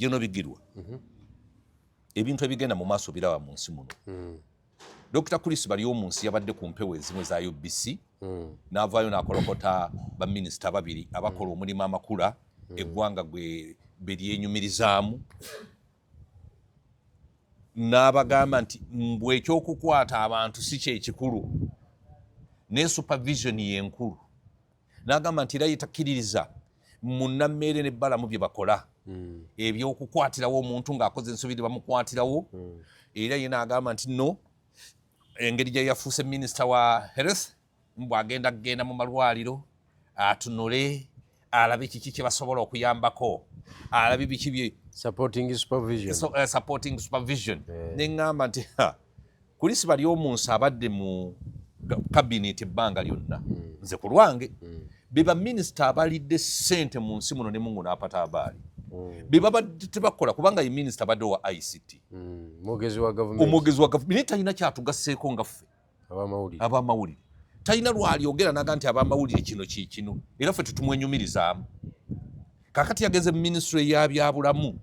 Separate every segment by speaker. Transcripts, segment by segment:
Speaker 1: Gino bigirwa ebintu ebigenda mu maaso birawa mu nsi muno. Dr. Chris Baryomunsi yabadde ku mpewo ezimu za UBC n'avaayo n'akolokota baminisita babiri abakola omulimu amakula eggwanga gwe beryenyumirizaamu n'abagamba nti mbwe ekyokukwata abantu si kyekikulu ne supervision yenkulu. N'agamba nti era yetakkiririza munnammere n'ebbalamu bye bakola ebyokukwatirawo omuntu ng'akoze ensubiri bamukwatirawo. Era ye n'agamba nti no engeri gye yafuuse minisita wa health bw'agenda kugenda mu malwaliro atunule alabe kiki kye basobola okuyambako alabe biki bye
Speaker 2: supporting supervision. Neŋŋamba
Speaker 1: nti Chris Baryomunsi abadde mu cabinet ebbanga lyonna nze ku lwange be baminisita abalidde ssente mu nsi muno ne Mungu n'apata abaali be babadde tebakola kubanga ye minisita abadde wa ICT
Speaker 2: omwogezi wa gavumenti
Speaker 1: talina kyatugasseeko nga ffe abamawulire talina lwalyogera naga nti abamawulire kino kikino era ffe tutumwenyumirizaamu. Kakati yageze ministry y'abyabulamu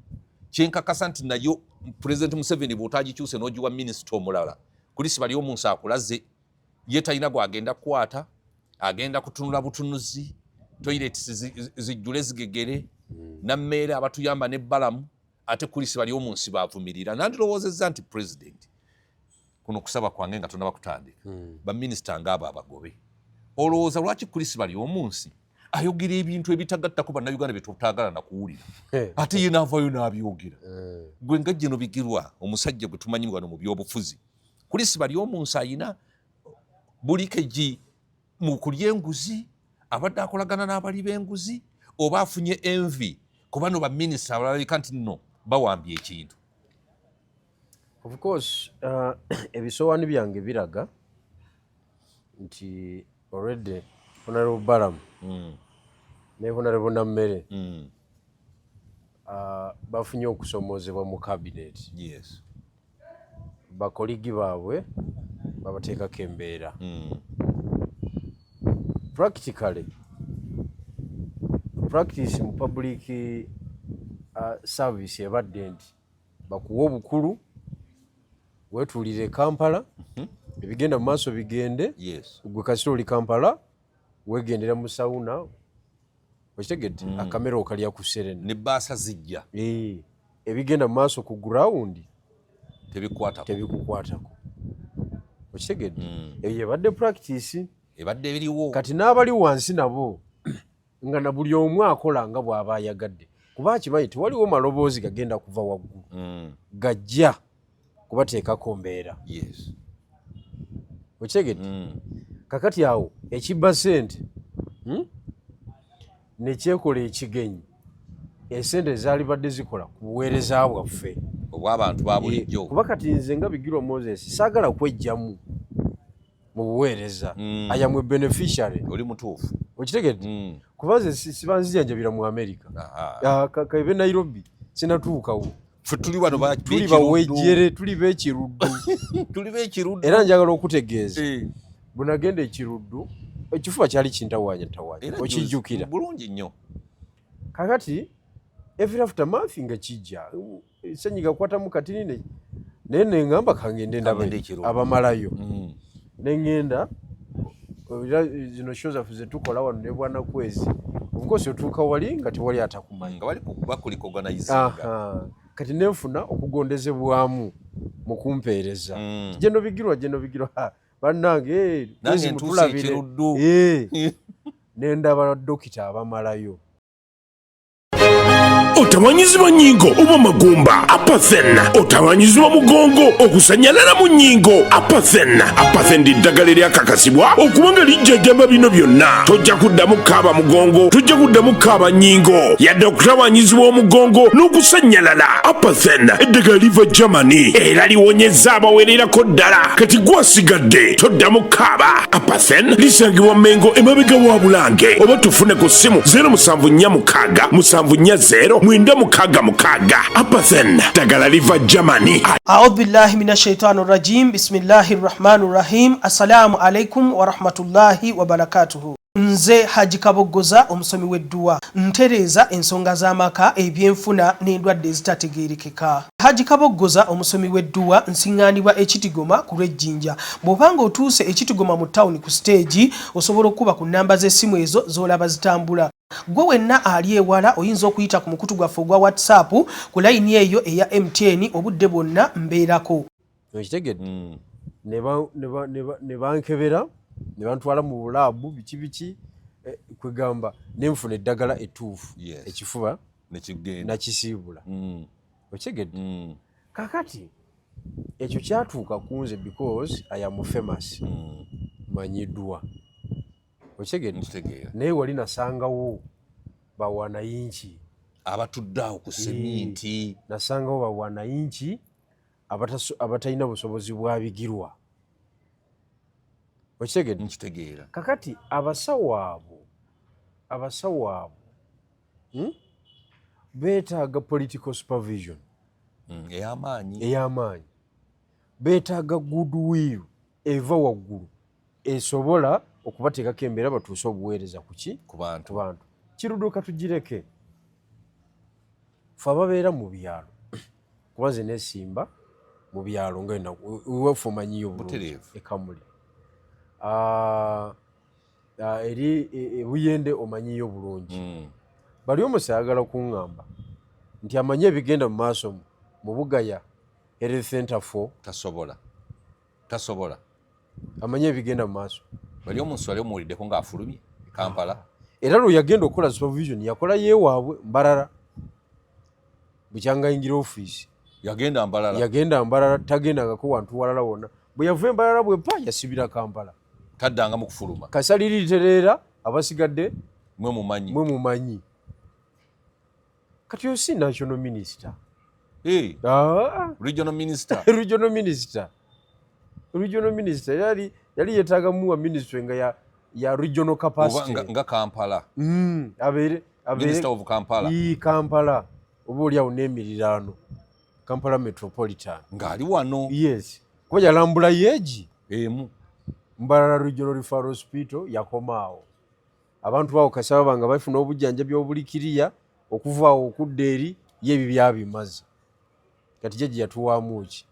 Speaker 1: kyenkakasa nti nayo President Museveni bw'otagikyuse n'ogiwa minisita omulala Chris Baryomunsi akulaze ye talina gwagenda kukwata agenda kutunula butunuzi toilets zijjule zigegere nammeera abatuyamba n'ebbalamu ate Chris Baryomunsi baavumirira. Nandirowoozezza nti president kuno kusaba kwange nga tonnaba kutandika baminisita ng'abo abagobe olowooza lwaki Chris Baryomunsi ayogera ebintu ebitagattako bannayuganda bye tutagala na kuwulira ate ye n'avaayo n'abyogera. Gwe nga Gino Bigirwa omusajja gwe tumanyi wano mu byobufuzi Chris Baryomunsi ayina buli keji mu kulya enguzi abadde akolagana n'abali b'enguzi oba afunye envi ku bano baminisita abalabika nti nno bawambye ekintu.
Speaker 2: Of course ebisowaani byange biraga nti already Honorable Balamu ne Honorable Nammere bafunye okusomoozebwa mu cabinet.
Speaker 1: Yes.
Speaker 2: Bakoligi baabwe babateekako embeera. Practically practice mu public service ebadde nti bakuwa obukulu wetuulire Kampala ebigenda mu maaso bigende.
Speaker 1: Yes.
Speaker 2: Gwe kasita oli Kampala wegendera mu sauna okitegedde akamera okalya ku serena
Speaker 1: ne baasa zijja
Speaker 2: ebigenda mu maaso ku ground
Speaker 1: tebikukwatako
Speaker 2: okitegedde eyo ebadde practice
Speaker 1: ebadde ebiriwo.
Speaker 2: Kati n'abali wansi nabo nga na buli omu akola nga bw'aba ayagadde kuba akimanyi tewaliwo maloboozi gagenda kuva waggulu gajja kubateekako mbeera.
Speaker 1: Yes.
Speaker 2: Okitegedde kakati awo ekibba ssente nekyekola ekigenyi esente ezaali badde zikola ku buweereza bwaffe
Speaker 1: obw'abantu ba bulijjo
Speaker 2: kuba kati nze nga Bigirwa Moses saagala kwejjamu mu buweereza ayamwe beneficiary
Speaker 1: oli mutuufu
Speaker 2: okitegedde kuba nze siba nzijanjabira mu America kaibe Nairobi sinatuukawo
Speaker 1: ffe tuli wano
Speaker 2: tuli bawejjere tuli b'ekiruddu era njagala okutegeeza bwe nagenda ekiruddu ekifuba kyali kintawaanya okijjukira
Speaker 1: bulungi nnyo.
Speaker 2: kakati every after month nga kijja senyiga kwatamu katini naye neŋŋamba kangende ndaba abamalayo neŋŋenda zino show zaffe ze tukola wano ne Bwanakwezi of course otuuka wali nga tewali atakumanyi
Speaker 1: nga wali bakuliko organizinga
Speaker 2: kati nenfuna okugondezebwamu mu kumpeereza Gino Bigirwa bannange
Speaker 1: nange ntuuse ekiruddu
Speaker 2: nendaba dokita abamalayo.
Speaker 3: Otawanyizibwa nnyingo oba magumba Apathen. Otawanyizibwa mugongo okusanyalala mu nnyingo Apathen ddagala eryakakasibwa okuba nga lijjajjamba bino byonna. Tojja kuddamu kukaaba mugongo, tojja kuddamu kukaaba nnyingo yadde okutawanyizibwa omugongo n'okusanyalala. Apathen eddagala liva Germany era liwonyezza abawererako ddala. Kati gwasigadde toddamu kukaaba. Apathen lisangibwa Mengo emabega wa Bulange oba tufune ku ssimu 0746 740 mwenda mukaga Apathen ddagala liva Germany.
Speaker 4: A'udhu billahi minash shaitani rajim. Bismillahir rahmanir rahim. Assalamu alaikum wa rahmatullahi wa barakatuhu. Nze Haji Kabogoza omusomi w'edduwa ntereeza ensonga z'amaka ebyenfuna n'endwadde ezitategeerekeka. Haji Kabogoza omusomi w'edduwa nsiŋŋaanibwa ekitigoma ku lw'ejjinja. Bw'obanga otuuse ekitigoma mu ttawuni ku siteegi osobola okuba ku nnamba z'essimu ezo z'olaba zitambula. Gwe wenna ali ewala oyinza okuyita ku mukutu gwaffe ogwa WhatsApp ku layini eyo eya MTN obudde bwonna mbeerako.
Speaker 2: Okitegedde? Ne bankebera ne bantwala mu bulaabu biki kwegamba nenfuna eddagala ettuufu ekifuba nakisiibula. Okitegedde? Kakati ekyo kyatuuka ku nze because I am famous, manyiddwa. Okitegedde? Naye wali nasangawo bawanayinki
Speaker 1: abatudde awo ku seminti,
Speaker 2: nasangawo bawanayinki abatalina busobozi bwa bigirwa. Okitegedde?
Speaker 1: Nkitegeera.
Speaker 2: Kakati abasawo abo beetaaga political supervision ey'amaanyi, beetaaga goodwill eva waggulu esobola okubateekako embeera batuuse obuweereza ku bantu. Kiruduka tugireke fe ababeera mu byalo, kuba nze neesimba mu byalo nga wefe omanyiyo bulungi ekamuli eri ebuyende omanyiyo bulungi. Bali omusa ayagala kuŋŋamba nti amanyi ebigenda mu maaso mu Bugaya Health Center 4
Speaker 1: tasobola
Speaker 2: amanyi ebigenda mu maaso.
Speaker 1: Bali omunsi wali omuwuliddeko ng'afulumye e Kampala.
Speaker 2: Era lwe yagenda okukola supervision yakola yeewaabwe Mbarara, bukyangayingira ofiisi yagenda Mbarara, tagendangako wantu walala wonna. Bwe yava Mbarara bwe pa yasibira Kampala,
Speaker 1: taddanga mu kufuluma.
Speaker 2: Kasaliri litereera abasigadde
Speaker 1: mwe
Speaker 2: mumanyi. Kati osi national minister,
Speaker 1: regional
Speaker 2: minister yali yeetaaga muwa ministry nga ya regional capacity
Speaker 1: nga Kampala.
Speaker 2: Abeere
Speaker 1: Minister of Kampala.
Speaker 2: Kampala oba oliawo n'emiriraano Kampala Metropolitan
Speaker 1: ng'ali wano.
Speaker 2: Yes, kuba yalambula yeegi
Speaker 1: emu
Speaker 2: Mbarara Regional Referral Hospital yakomaawo. Abantu bawo kasaba banga bafuna obujjanjabi obulikiriya okuvaawo okudda eri yeebi byabimaze. Kati jeje yatuwaamu ki?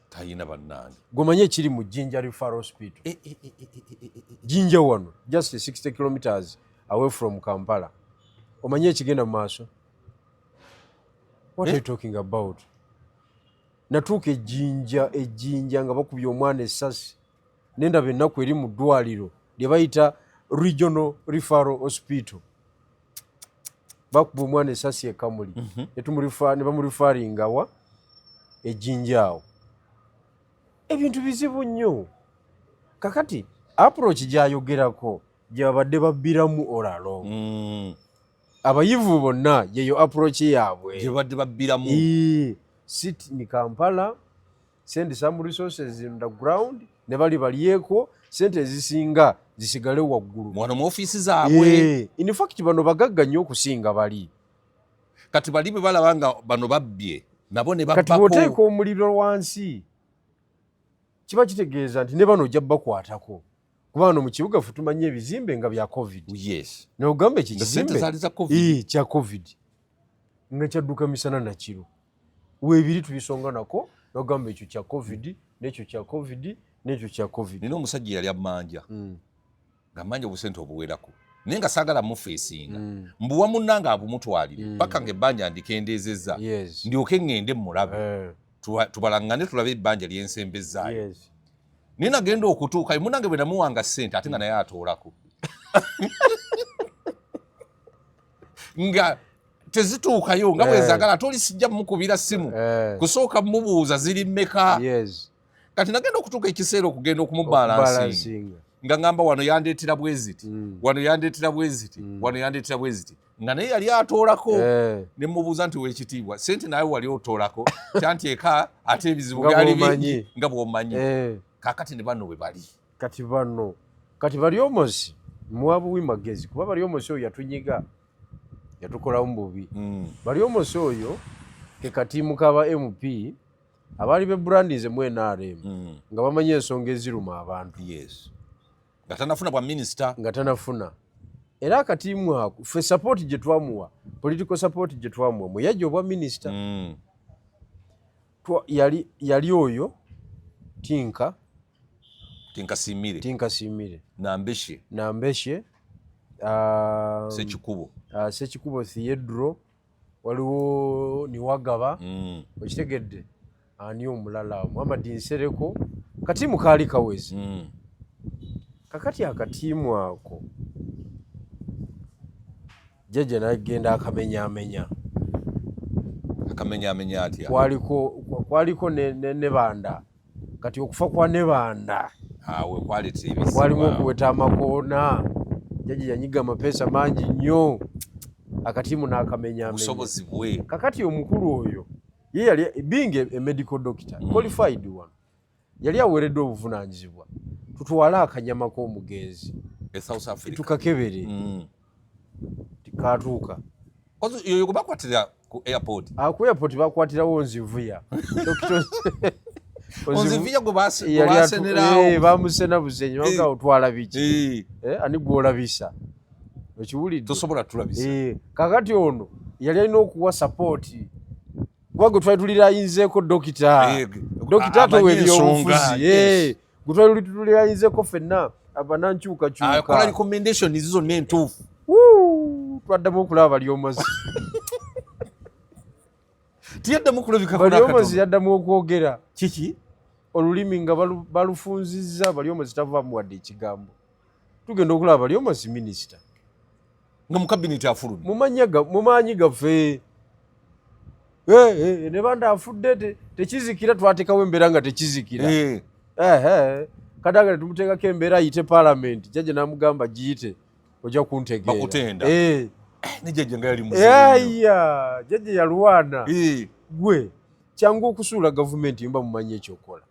Speaker 1: Tayina bannange.
Speaker 2: Gomanyi ekiri mu Jinja Referral Hospital. Jinja wano just 60 kilometers away from Kampala. Omanyi ekigenda mu maaso? What are you talking about? Natuuka ejjinja nga bakubye omwana essasi nendaba ennaku eri mu ddwaliro lye bayita Regional Referral Hospital. Bakuba omwana essasi e Kamuli ne bamulifaaringawa ejjinja awo. Ebintu bizibu nnyo. Kakati approach gy'ayogerako gye babadde babbiramu olalo. Abayivu bonna yeyo approach yaabwe
Speaker 1: gye babadde babbiramu.
Speaker 2: Sit ni Kampala, send some resources in the ground, ne bali balyeko sente ezisinga zisigale waggulu
Speaker 1: mwana mu ofiisi zaabwe.
Speaker 2: In fact bano bagagga nnyo okusinga bali.
Speaker 1: Kati bali bwe balaba nga bano babbye nabo ne babbako.
Speaker 2: Kati bw'oteeka omuliro wansi kiba kitegeeza nti ne bano ojja bakwatako. Kuba wano mu kibuga ffe tumanyi ebizimbe nga bya COVID.
Speaker 1: Yes.
Speaker 2: N'ogamba ekizimbe
Speaker 1: kya
Speaker 2: COVID nga kyadduka misana na kiro. Weebiri tubisonga nako n'ogamba ekyo kya COVID n'ekyo kya COVID n'ekyo kya COVID.
Speaker 1: Nina omusajja yali ammanja ng'ammanja obusente obuwerako naye nga saagala mufeesinga mbuwa munnanga abumutwalire paka ng'ebbanja ndikendeezezza ndyoke ŋŋende mulabe tubalaŋŋane tulabe ebbanja lyensembezaayo. Naye nagenda okutuukayo munnange bwe namuwanga ssente ate nga naye atoolako nga tezituukayo nga bwezagala ate oli sijja mukubira ssimu kusooka mubuuza ziri mmeka. Kati nagenda okutuuka ekiseera okugenda okumubalansinga nga ngamba wano yandeetera bweziti wano yandeetera bweziti wano yandeetera bweziti nga naye yali atoolako ne mubuuza nti weekitiibwa ssente naye wali otoolako kyanti eka ate ebizibu byali bingi nga bw'omanyi. Kaakati ne bano bwe bali.
Speaker 2: Kati bali omosi muwabuwi magezi kuba bali omosi oyo yatunyiga yatukolamu bubi. Bali omosi oyo ke katiimu kaba MP abaali be brandize mu NRM nga bamanyi ensonga eziruma abantu.
Speaker 1: Gatanafuna bwa minister.
Speaker 2: Gatanafuna. Era akatiimu ako ffe support gye twamuwa, political support gye twamuwa muyajja obwa minister. Yali oyo Tinka Simire. Nambeshe. Sekikubo Theodro. Waliwo Niwagaba. Okitegedde. Ani omulala Muhammad Nsereko. Katiimu kaali kawezi. Kakati akatiimu ako Jeje nagenda akamenya
Speaker 1: atya.
Speaker 2: Kwaliko ne banda. Kati okufa kwa ne banda.
Speaker 1: Awe quality ebisi.
Speaker 2: Kwalimu okuweta amakoona. Jeje yanyiga amapesa mangi nnyo. Akatiimu n'akamenya.
Speaker 1: Busobozi bwe.
Speaker 2: Kakati omukulu oyo ye yali being a medical doctor, qualified one. Yali awereddwa obuvunaanyizibwa. Tutwala akanyama k'omugenzi.
Speaker 1: South Africa.
Speaker 2: Tukakebere. Katuuka.
Speaker 1: Yoyo kubakwatira ku airport.
Speaker 2: Ku airport bakwatirawo Nzivuya.
Speaker 1: Nzivuya gwe basenerawo.
Speaker 2: Bamusena buzenyi banga otwala biki. Ani gwolabisa. Okiwulidde.
Speaker 1: Tosobola tulabisa.
Speaker 2: Kakati ono yali alina okuwa support. Kuba twali tulirayinzeeko dokita. Dokita towe ebyobufuzi. Gwe twali tulirayinzeeko ffenna abanankyukakyuka.
Speaker 1: Akola recommendation izo n'entuufu.
Speaker 2: Twaddamu okulaba Balyomazi.
Speaker 1: Tiyaddamu kulabika
Speaker 2: Balyomazi yaddamu okwogera. Kiki? Olulimi nga balufunzizza Balyomazi tavaamu wadde ekigambo. Tugenda okulaba Balyomazi minisita.
Speaker 1: Nga mu cabinet afulumye.
Speaker 2: Mu maanyi gaffe. Ne banda afudde tekizikira twatekawo embeera nga tekizikira. Kadaga tumuteekako embeera ayite parliament. Jjajja n'amugamba giyite. Ojja kuntegeera.
Speaker 1: Bakutenda. Ne jjajja nga yali muzibu.
Speaker 2: Jjajja yalwana. Gwe kyangu okusuula gavumenti mba mumanyi ekyokola.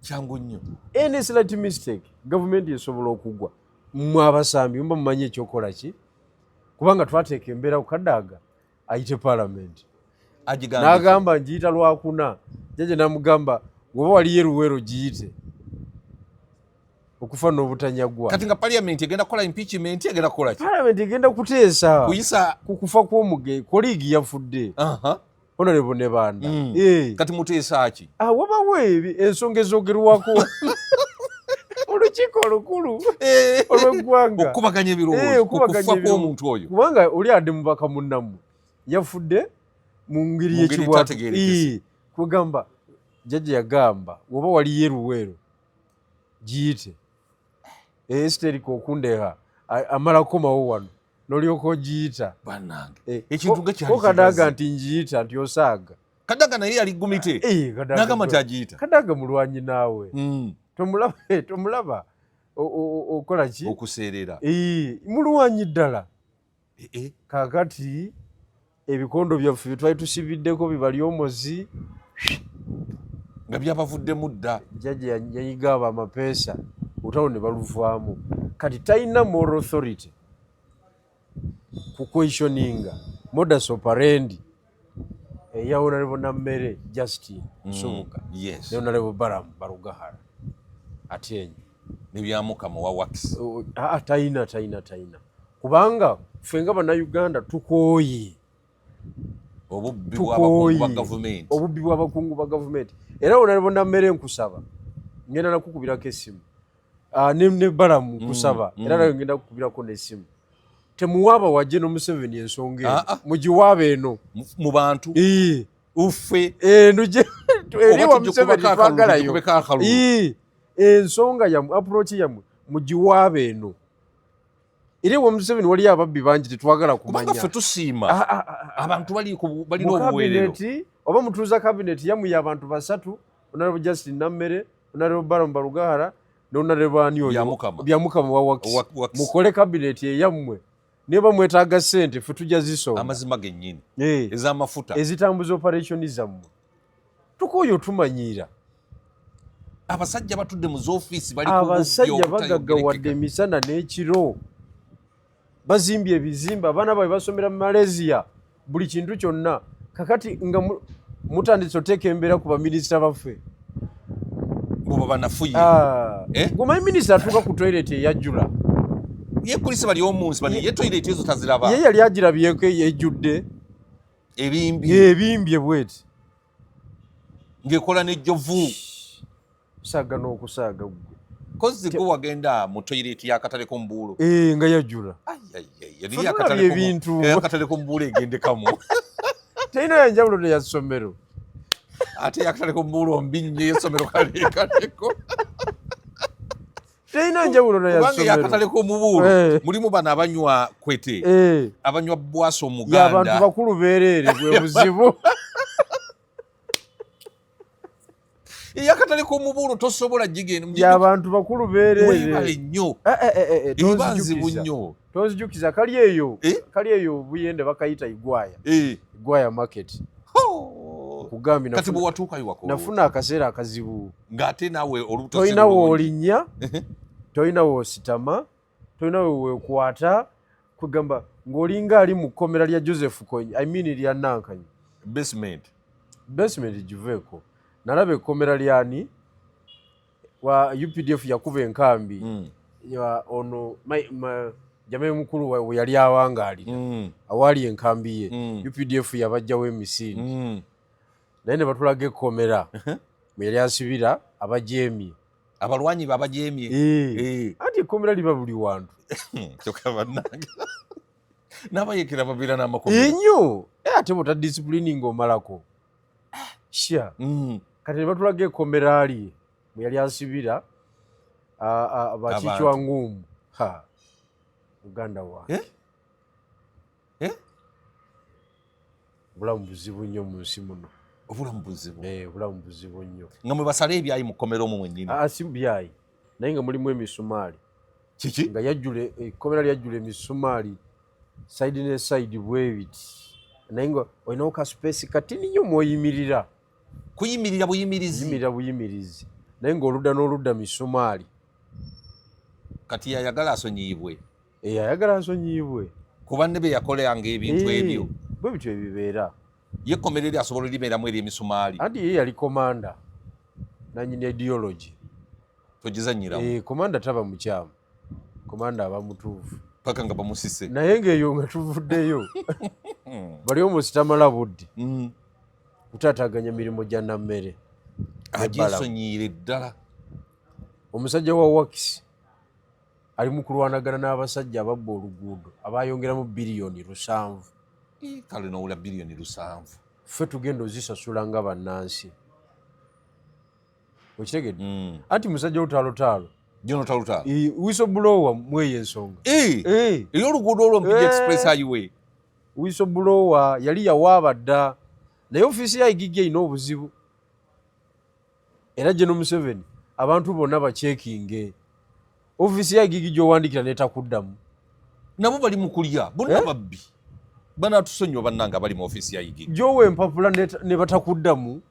Speaker 1: Kyangu nnyo.
Speaker 2: Any slight mistake gavumenti esobola okugwa. Mmwe abasambi mba mumanyi ekyokola ki? Kubanga twateeka embeera ku Kadaga ayite parliament. N'agamba ngiyita Lwakuna. Jjajja n'amugamba bw'oba waliyo Luweero giyite. Okufa n'obutanyagwa.
Speaker 1: Kati nga parliament egenda kukola impeachment egenda kukola ki?
Speaker 2: Parliament egenda kuteesa
Speaker 1: kuyisa
Speaker 2: ku kufa kw'omuge koligi yafudde. Honorable ne banda.
Speaker 1: Kati muteesa ki?
Speaker 2: Wabawo ensonga ezoogerwako. Olukiiko olukulu olw'eggwanga.
Speaker 1: Okubaganya ebirowoozo ku kufa kw'omuntu oyo.
Speaker 2: Kubanga oli adde mubaka munnammwe yafudde mu ngeri y'ekibwatu. Kugamba jjajja yagamba bw'oba waliyo Luweero giyite. Esteriko okundeha amalako mawo wano n'olyoka ogiyita.
Speaker 1: Bannange ekintu nga kyali
Speaker 2: Kadaga nti ngiyita nti osaaga.
Speaker 1: Kadaga naye yali gumite. N'agamba nti agiyita.
Speaker 2: Kadaga mulwanyi naawe. Tomulaba okola ki?
Speaker 1: Okuseerera.
Speaker 2: Mulwanyi ddala. Kakati ebikondo byaffe twali tusibiddeko bibalyomozi
Speaker 1: nga byabavuddemu dda.
Speaker 2: Jjajja yayiga abo amapeesa olutalo ne baluvaamu. Kati talina moral authority ku questioninga modus operandi eya Honorable Nammere Justin Nsubuga ne Honorable Baramu Barugahara Atenyi
Speaker 1: ne byamukama wa wax.
Speaker 2: Talina kubanga ffe nga Bannayuganda tukooye
Speaker 1: obubbi bw'abakungu ba gavumenti.
Speaker 2: Obubbi bw'abakungu ba gavumenti. Era Honorable Nammere nkusaba ngenda nakukubirako essimu. Ne Baramu nkusaba era nayo ngenda kukubirako n'essimu. Temuwaaba wajje no Museveni ensonga eno. Mugiwaaba eno.
Speaker 1: Mu bantu. Uffe.
Speaker 2: Nuje. Eriwa Museveni twagalayo. Ensonga yammwe approach yammwe mugiwaaba eno. Eriwa Museveni wali ababbi bangi tetwagala kumanya.
Speaker 1: Kubanga ffe tusiima. Abantu balina obuweerero.
Speaker 2: Oba mutuuza cabinet yammwe y'abantu basatu. Honorable Justin Nammere, Honorable Baramu Barugahara, ne Honorable ani oyo. Byamukama wa wax. Mukole cabinet yammwe. Neba mwetaaga ssente ffe tujja zisonga.
Speaker 1: Amazima gennyini. Ez'amafuta.
Speaker 2: Ezitambuza operation zammwe. Tukooyo tumanyiira.
Speaker 1: Abasajja batudde mu z'ofiisi bali
Speaker 2: abasajja bagaggawadde emisana n'ekiro. Bazimbye ebizimba abaana baabwe basomera mu Malaysia buli kintu kyonna. Kakati nga mutandise oteeka embeera ku baminisita baffe.
Speaker 1: Mbo banafuye.
Speaker 2: Goma minister atuka ku toilet yajjula.
Speaker 1: Ye police bali omunsi bali ye toilet ezo taziraba.
Speaker 2: Ye yali agirabyeko yejjudde. Ebimbye bweti.
Speaker 1: Ngekola n'ejjovu.
Speaker 2: Saga n'okusaaga gwe.
Speaker 1: Kozi go wagenda mu toilet ya katale ko mbulo.
Speaker 2: Nga yajjula.
Speaker 1: Yali ya katale ko mbulo egendekamu.
Speaker 2: Tena yanjawulo ne yasomero.
Speaker 1: Ate ya katale ko mbulo mbinye yasomero kaleko.
Speaker 2: Tena yanjawulo ne yasomero.
Speaker 1: Ya katale ko mbulo mulimu bana abanywa kwete. Abanywa bwaso muganda.
Speaker 2: Ya abantu bakulu berere bwe buzibu.
Speaker 1: Yakatale ko mubulu tosobola jigeno
Speaker 2: ya abantu bakulu berere
Speaker 1: webale nnyo
Speaker 2: tozijukiza
Speaker 1: nnyo
Speaker 2: tozijukiza kali eyo buyende bakayita igwaya market kugambi
Speaker 1: kati bwe watuuka yiwako
Speaker 2: nafuna akaseera akazibu
Speaker 1: ngate nawe olubuto
Speaker 2: toyina woolinya toyina wositama toyina wekwata kugamba ng'olinga ali mu kkomera lya Joseph Kony lya Nankanyi basement jiveeko nalabe komera lyani wa UPDF yakuba enkambi ono jame mukuru we yali awangali awali enkambi ye UPDF yabajjawo emisini naye batulage komera mwe yali asibira abajemi
Speaker 1: abalwanyi babajemi
Speaker 2: ati komera liba buli wantu
Speaker 1: tokaba nange nabayekera babira n'amakomera
Speaker 2: enyo ate bota disciplining omalako sha kati batulage ekomera ali mwe yali asibira abakichwa ngumu Uganda wa bulamu buzibu nnyo mu nsi muno
Speaker 1: obulamu buzibu
Speaker 2: bulamu buzibu nnyo
Speaker 1: nga mwe basala ebyayi mu kkomera omwo mwennyini
Speaker 2: si byayi naye nga mulimu emisumaali
Speaker 1: kiki
Speaker 2: nga yajjule ekkomera lyajjula emisumaali side ne side bwebiti naye nga olinawo ka space katini nnyo mwoyimirira
Speaker 1: kuyimirira
Speaker 2: buyimirizi naye ng'oludda n'oludda misumaali
Speaker 1: kati yayagala asonyiyibwe
Speaker 2: ayagala asonyiyibwe
Speaker 1: kuba ne be yakolanga ebintu ebyo
Speaker 2: bwe bityo ebibeera
Speaker 1: ye ekkomera eri asobola libeeramu eri emisumaali
Speaker 2: anti ye yali komanda nanyini ideology
Speaker 1: togizanyiramu
Speaker 2: komanda taba mukyamu komanda aba mutuufu
Speaker 1: paka nga bamusise
Speaker 2: naye ng'eyo nga tuvuddeyo bali omusitamala budde kutaataganya mirimu gya nammere
Speaker 1: agyesonyiire ddala
Speaker 2: omusajja wa wakisi ali mu kulwanagana n'abasajja ababba oluguudo abayongeramu biliyoni 7
Speaker 1: kale nowula biliyoni 7
Speaker 2: ffe tugenda ozisasula nga bannansi okitegedde anti musajja lutalotaalo whistleblower mweyo ensonga
Speaker 1: ey'oluguudo olwo mpigi express highway
Speaker 2: whistleblower yali yawaaba dda naye ofiisi ya Igigi erina obuzibu era General Museveni abantu bonna bacekinge ofiisi ya Igigi gy'owandikira netakuddamu
Speaker 1: nabo bali mu kulya bonna babbi banatusonyiwa bannanga bali mu ofiisi ya Igigi
Speaker 2: gy'owa empapula ne batakuddamu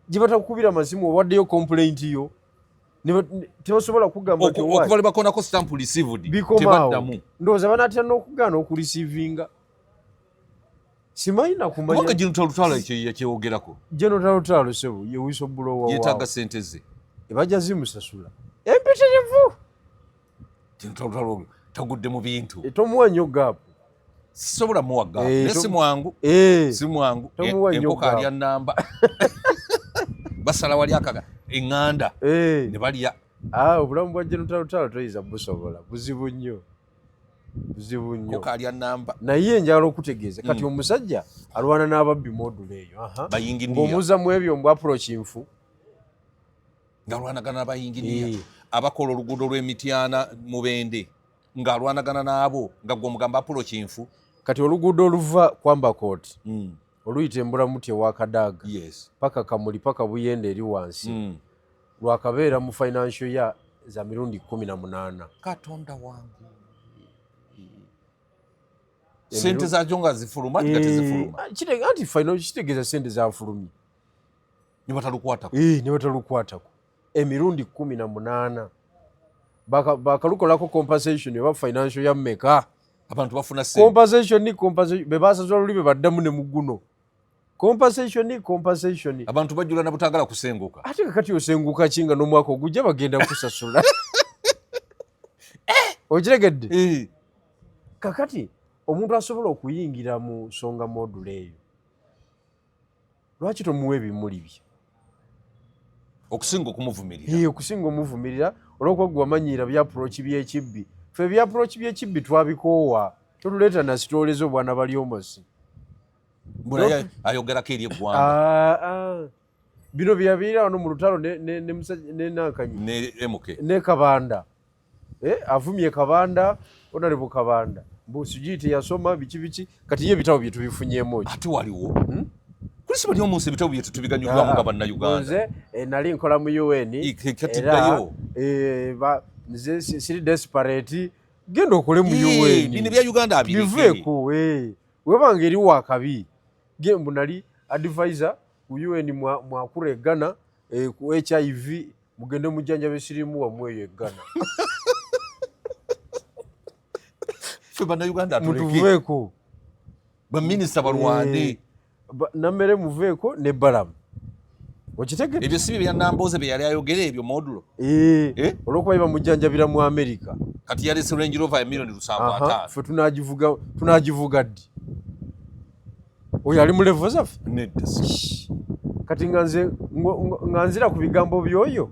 Speaker 2: gye batakukubira amasimu owaddeyo complaint yo tebasobola kugamba nti
Speaker 1: okuva le bakonako stamp received
Speaker 2: tebaddamu ndowooza banaatera n'okugaana okuriseivinga simanyi nakumanya
Speaker 1: kubanga General Talutalo yakyewogerako
Speaker 2: General Talutalo sebo ye whistleblower
Speaker 1: yeetaaga ssente ze
Speaker 2: ebajja zimusasula empitirivu
Speaker 1: General Talutalo tagudde mu bintu
Speaker 2: tomuwa nnyo gaapu
Speaker 1: sisobola muwa gaapu naye si mwangu enkoko alya nnamba basala wali akaga eŋŋanda ne balya
Speaker 2: obulamu bwa General Talutalo toyinza busobola buzibu nnyo
Speaker 1: alya nnamba
Speaker 2: naye njagala okutegeeza kati omusajja alwana n'ababbi modulo eyo ng'omuuza mu ebyo mbu approachinfu
Speaker 1: ng'alwanagana n'abayinginiya abakola oluguudo lw'Emityana Mubende ng'alwanagana n'abo nga gwe omugamba approachinfu
Speaker 2: kati oluguudo oluva Kwambakoti oluyita Embulamuti ewa Kadaga paka Kamuli paka Buyende eri wansi lwakabeera mu financial ya za mirundi 18
Speaker 1: Katonda wange sente zajo nga zifuluma ati tezifuluma
Speaker 2: anti financial kitegeeza sente zafulumye
Speaker 1: ne
Speaker 2: batalukwatako emirundi 18 bakalukolako compensation eba financial ya mmeka
Speaker 1: abantu bafuna sente
Speaker 2: compensation be basasula luli be baddamu ne muguno compensation
Speaker 1: abantu bajula na butagala kusenguka
Speaker 2: ate kakati osenguka kinga n'omwaka ogujja bagenda kusasula okiregedde kakati omuntu asobola okuyingira mu nsonga module eyo lwaki tomuwa ebimuli bye
Speaker 1: okusinga okumuvumirira
Speaker 2: okusinga omuvumirira olwokuba gwe wamanyiira bya approach by'ekibbi ffe bya approach by'ekibbi twabikoowa toluleeta nasitoleza obwana bali omosi
Speaker 1: ayogerako eri eggwanga
Speaker 2: bino byabiira wano mu lutalo ne Nankanyi ne Kabanda avumye Kabanda Honorable Kabanda mbusuji teyasoma biki kati ye bitabo byetu bifunyeemo
Speaker 1: ate waliwo kulisi bali omunsi ebitabo byetu tubiganyulwamu nga bannayuganda
Speaker 2: nali nkola mu UN era siri desperate genda okole mu UN
Speaker 1: bino bya Uganda
Speaker 2: biveeko webanga eri wakabi gembu nali advisor ku UN mwakura eggana ku HIV mugende mujjanja besirimu wamweyo eggana
Speaker 1: bannayuganda
Speaker 2: mutuveeko
Speaker 1: baminisita balwane
Speaker 2: nammere muveeko ne balamu okitegedde
Speaker 1: ebyo si byanamboze bye yali ayogera ebyo modulo
Speaker 2: olwokuba bamujjanjabira mu Amerika
Speaker 1: kati yalese Range Rover ya milioni 7.5
Speaker 2: ffe tunagivuga ddi oyo ali mu levo zaffe kati nga nzira ku bigambo byoyo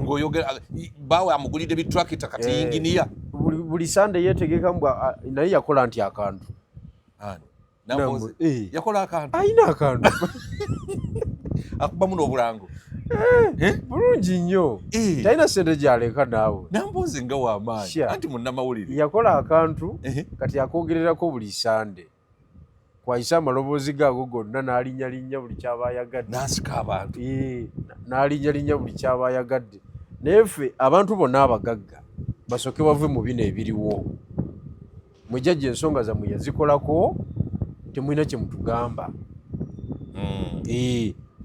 Speaker 1: ng'oyogera bawe amugulidde bitrakita kati yinginiya
Speaker 2: buli sande yetegeka mbwa naye yakola nti akantu
Speaker 1: yakola akantu
Speaker 2: ayina akantu
Speaker 1: akubamu n'obulango
Speaker 2: bulungi nnyo talina sente gyaleka naawe
Speaker 1: nambuuzi nga w'amaanyi anti munnamawulire
Speaker 2: yakola akantu kati akogererako buli sande kwayisa amaloboozi gaago gonna n'alinnyalinnya buli kyaba ayagadde
Speaker 1: n'asika abantu
Speaker 2: n'alinnyalinnya buli kyaba ayagadde naye ffe abantu bonna abagagga basooke bave mu bino ebiriwo mujjajja ensonga zammwe yazikolako temulina kye mutugamba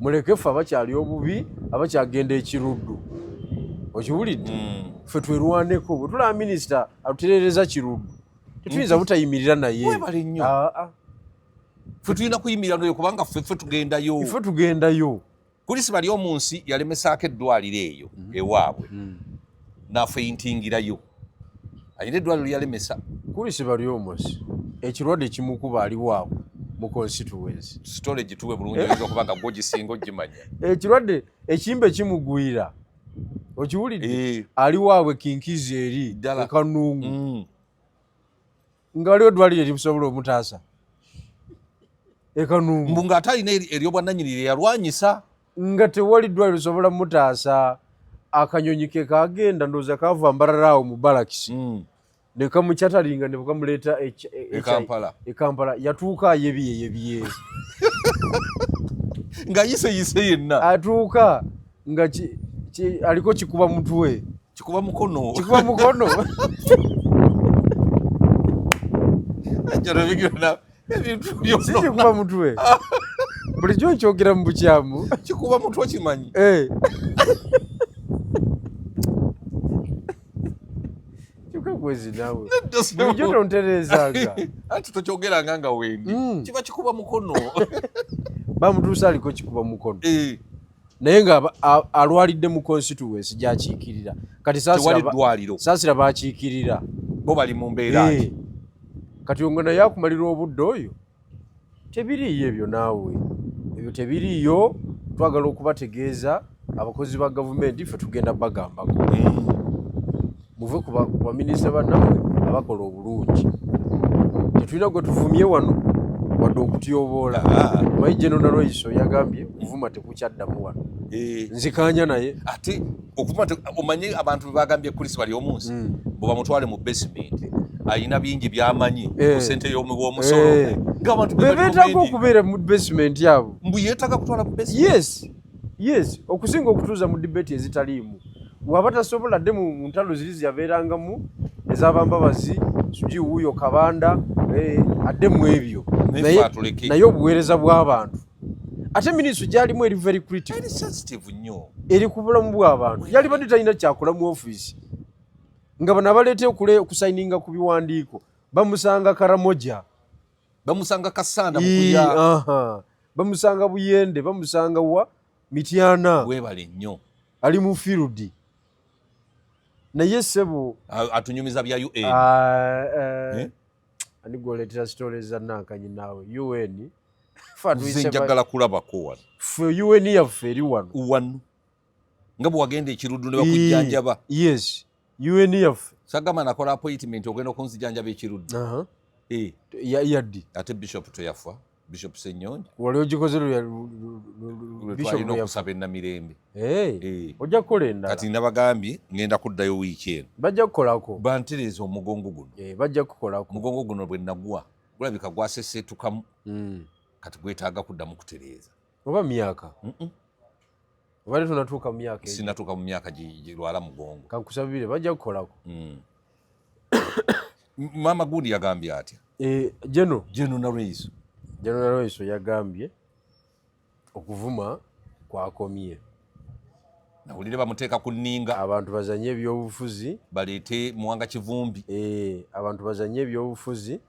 Speaker 2: muleke ffe abakyali obubi abakyagenda ekiruddu okiwulidde ffe twerwaneko bwe tulaba minisita atutereereza kiruddu tetuyinza butayimirira naye
Speaker 1: ffe tulina kuyimirira naye kubanga ffe tugendayo
Speaker 2: ffe tugendayo
Speaker 1: kulisi bali omu nsi yalemesaako eddwaliro eyo ewaabwe n'afeyintingirayo ayina eddwaliro lyalemesa
Speaker 2: kulisi bali omusi ekirwadde kimukuba ali waabwe mu constituency
Speaker 1: storage tuwe bulungi oyinza okuba nga gwogisinga ogimanya
Speaker 2: ekirwadde ekimbe kimugwira okiwulidde ali waabwe kinkizi eri ekanungu nga waliwo eddwaliro erimusobola omutaasa ekanungu
Speaker 1: mbu ng'ate alina eryobwannannyini lye yalwanyisa
Speaker 2: nga tewali ddwaliro lisobola mutaasa akanyonyi ke kagenda ndowooza kava mbararaawo mu balakisi ne kamukyatalinga ne bakamuleeta Kampala yatuuka ayebye
Speaker 1: nga yiseyise yenna
Speaker 2: atuuka nga aliko kikuba mutwe
Speaker 1: kikuba mukono
Speaker 2: si kikuba mutwe bulijjo nkyogera mu bukyamu
Speaker 1: kikuba mutwe kimanyi
Speaker 2: kwezi nawe bulijjo tontereezanga
Speaker 1: anti tokyogeranga nga wendi kiba kikuba mukono
Speaker 2: bamutuusa aliko kikuba mukono naye nga alwalidde mu constituency gyakiikirira kati saasira bakiikirira
Speaker 1: bo bali mu mbeera
Speaker 2: kati ongo naye akumalira obudde oyo tebiriiyo ebyo naawe ebyo tebiriiyo twagala okubategeeza abakozi ba gavumenti ffe tugenda bagambako muve ku baminisita bannamwe abakola obulungi tetulina gwe tuvumye wano wadde okutyoboola mayi General Royce yagambye okuvuma tekukyaddamu wano nzikanya naye
Speaker 1: ate okuvuma omanye abantu bebagambye kulisi bali omunsi bwe bamutwale mu basement ayina bingi byamanyi ku ssente w'omusolo ng'abantu
Speaker 2: bebeetaaga okubeera mu basement abo
Speaker 1: mbu yeetaaga kutwala mu basement
Speaker 2: yes okusinga okutuuza mu debate ezitaliimu waba tasobola dde mu ntalo ziri yabeerangamu ez'abambabazi suji wuuyo Kabanda adde mu ebyo naye obuweereza bw'abantu ate minisitule gyalimu eri very critical eri ku bulamu bw'abantu yali badde talina kyakola mu ofiisi nga bano abaleeta okusayininga ku biwandiiko bamusanga Karamoja
Speaker 1: bamusanga Kasanda mukuya
Speaker 2: bamusanga Buyende, bamusanga wa Mityana.
Speaker 1: Webale nnyo.
Speaker 2: Ali mu field. Naye ssebo
Speaker 1: atunyumiza bya UN.
Speaker 2: Ani goletera stories za Nankanyi naawe UN.
Speaker 1: Nze njagala kulabako wano.
Speaker 2: Ffe UN yaffe eri wano.
Speaker 1: Wano. Nga bwe wagenda ekiruddu ne bakujjanjaba.
Speaker 2: Yes. UN yaffe.
Speaker 1: Sagama nakola appointment ogenda okunzijanjaba ekiruddu.
Speaker 2: Yaddi.
Speaker 1: Ate Bishop toyafa. Bishop Senyonyi.
Speaker 2: Wali ogikoze
Speaker 1: Bishop okusaba Namirembe.
Speaker 2: Ojja kukola endala.
Speaker 1: Kati nabagambye ngenda kuddayo wiiki eno.
Speaker 2: Bajja kukolako.
Speaker 1: Bantereza omugongo guno.
Speaker 2: Bajja kukolako.
Speaker 1: Omugongo guno bwe nagwa gulabika gwasesetukamu. Kati gwetaaga kuddamu kutereeza.
Speaker 2: Oba myaka. Wali tunatuuka mu myaka.
Speaker 1: Sinatuuka mu myaka girwala mugongo.
Speaker 2: Kankusabire bajja kukolako.
Speaker 1: Mama Gundi yagambye atya?
Speaker 2: Jeno
Speaker 1: Narweso
Speaker 2: yagambye okuvuma kwakomye.
Speaker 1: Nawulire bamuteeka ku nninga.
Speaker 2: Abantu bazanye ebyobufuzi.
Speaker 1: Baleete Muwanga Kivumbi.
Speaker 2: Abantu bazanye ebyobufuzi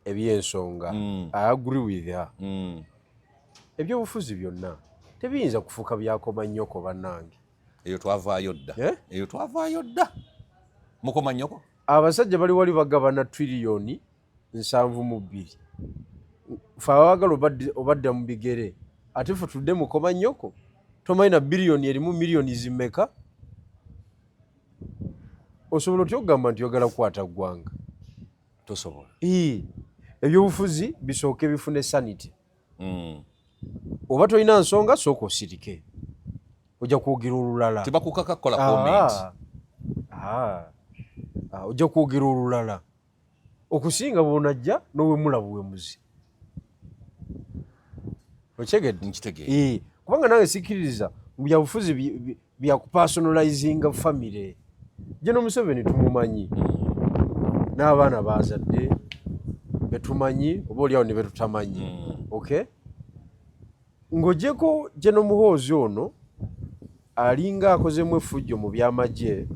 Speaker 2: eby'ensonga. I agree with her. Ebyobufuzi byonna tebiyinza kufuuka byakoma nnyoko bannange.
Speaker 1: Eyo twavaayo dda. Mukoma nnyoko?
Speaker 2: Abasajja bali wali bagabana trillion 72. Ffe abagala obadde mu bigere. Ate ffe tudde mukoma nnyoko. Tomanyi na biliyoni erimu miliyoni zimmeka? Osobola otya okugamba nti oyagala kukwata ggwanga?
Speaker 1: Tosobola.
Speaker 2: Ebyobufuzi bisooke bifune sanity. Oba tolina nsonga sooka osirike. Ojja kwogera olulala.
Speaker 1: Tebakukaka kukola comment.
Speaker 2: Ojja kwogera olulala. Okusinga bw'onajja n'owemulabu wemuzi. Okyegedde?
Speaker 1: Nkitegeera.
Speaker 2: Kubanga nange sikkiririza mu byabufuzi bya kupersonalizinga family. Jeno Museveni tumumanyi. N'abaana baazadde betumanyi oba oliawo ne betutamanyi. Okay? Ng'ogyeko Jeno Muhoozi ono alinga akozemu effujjo mu byamagye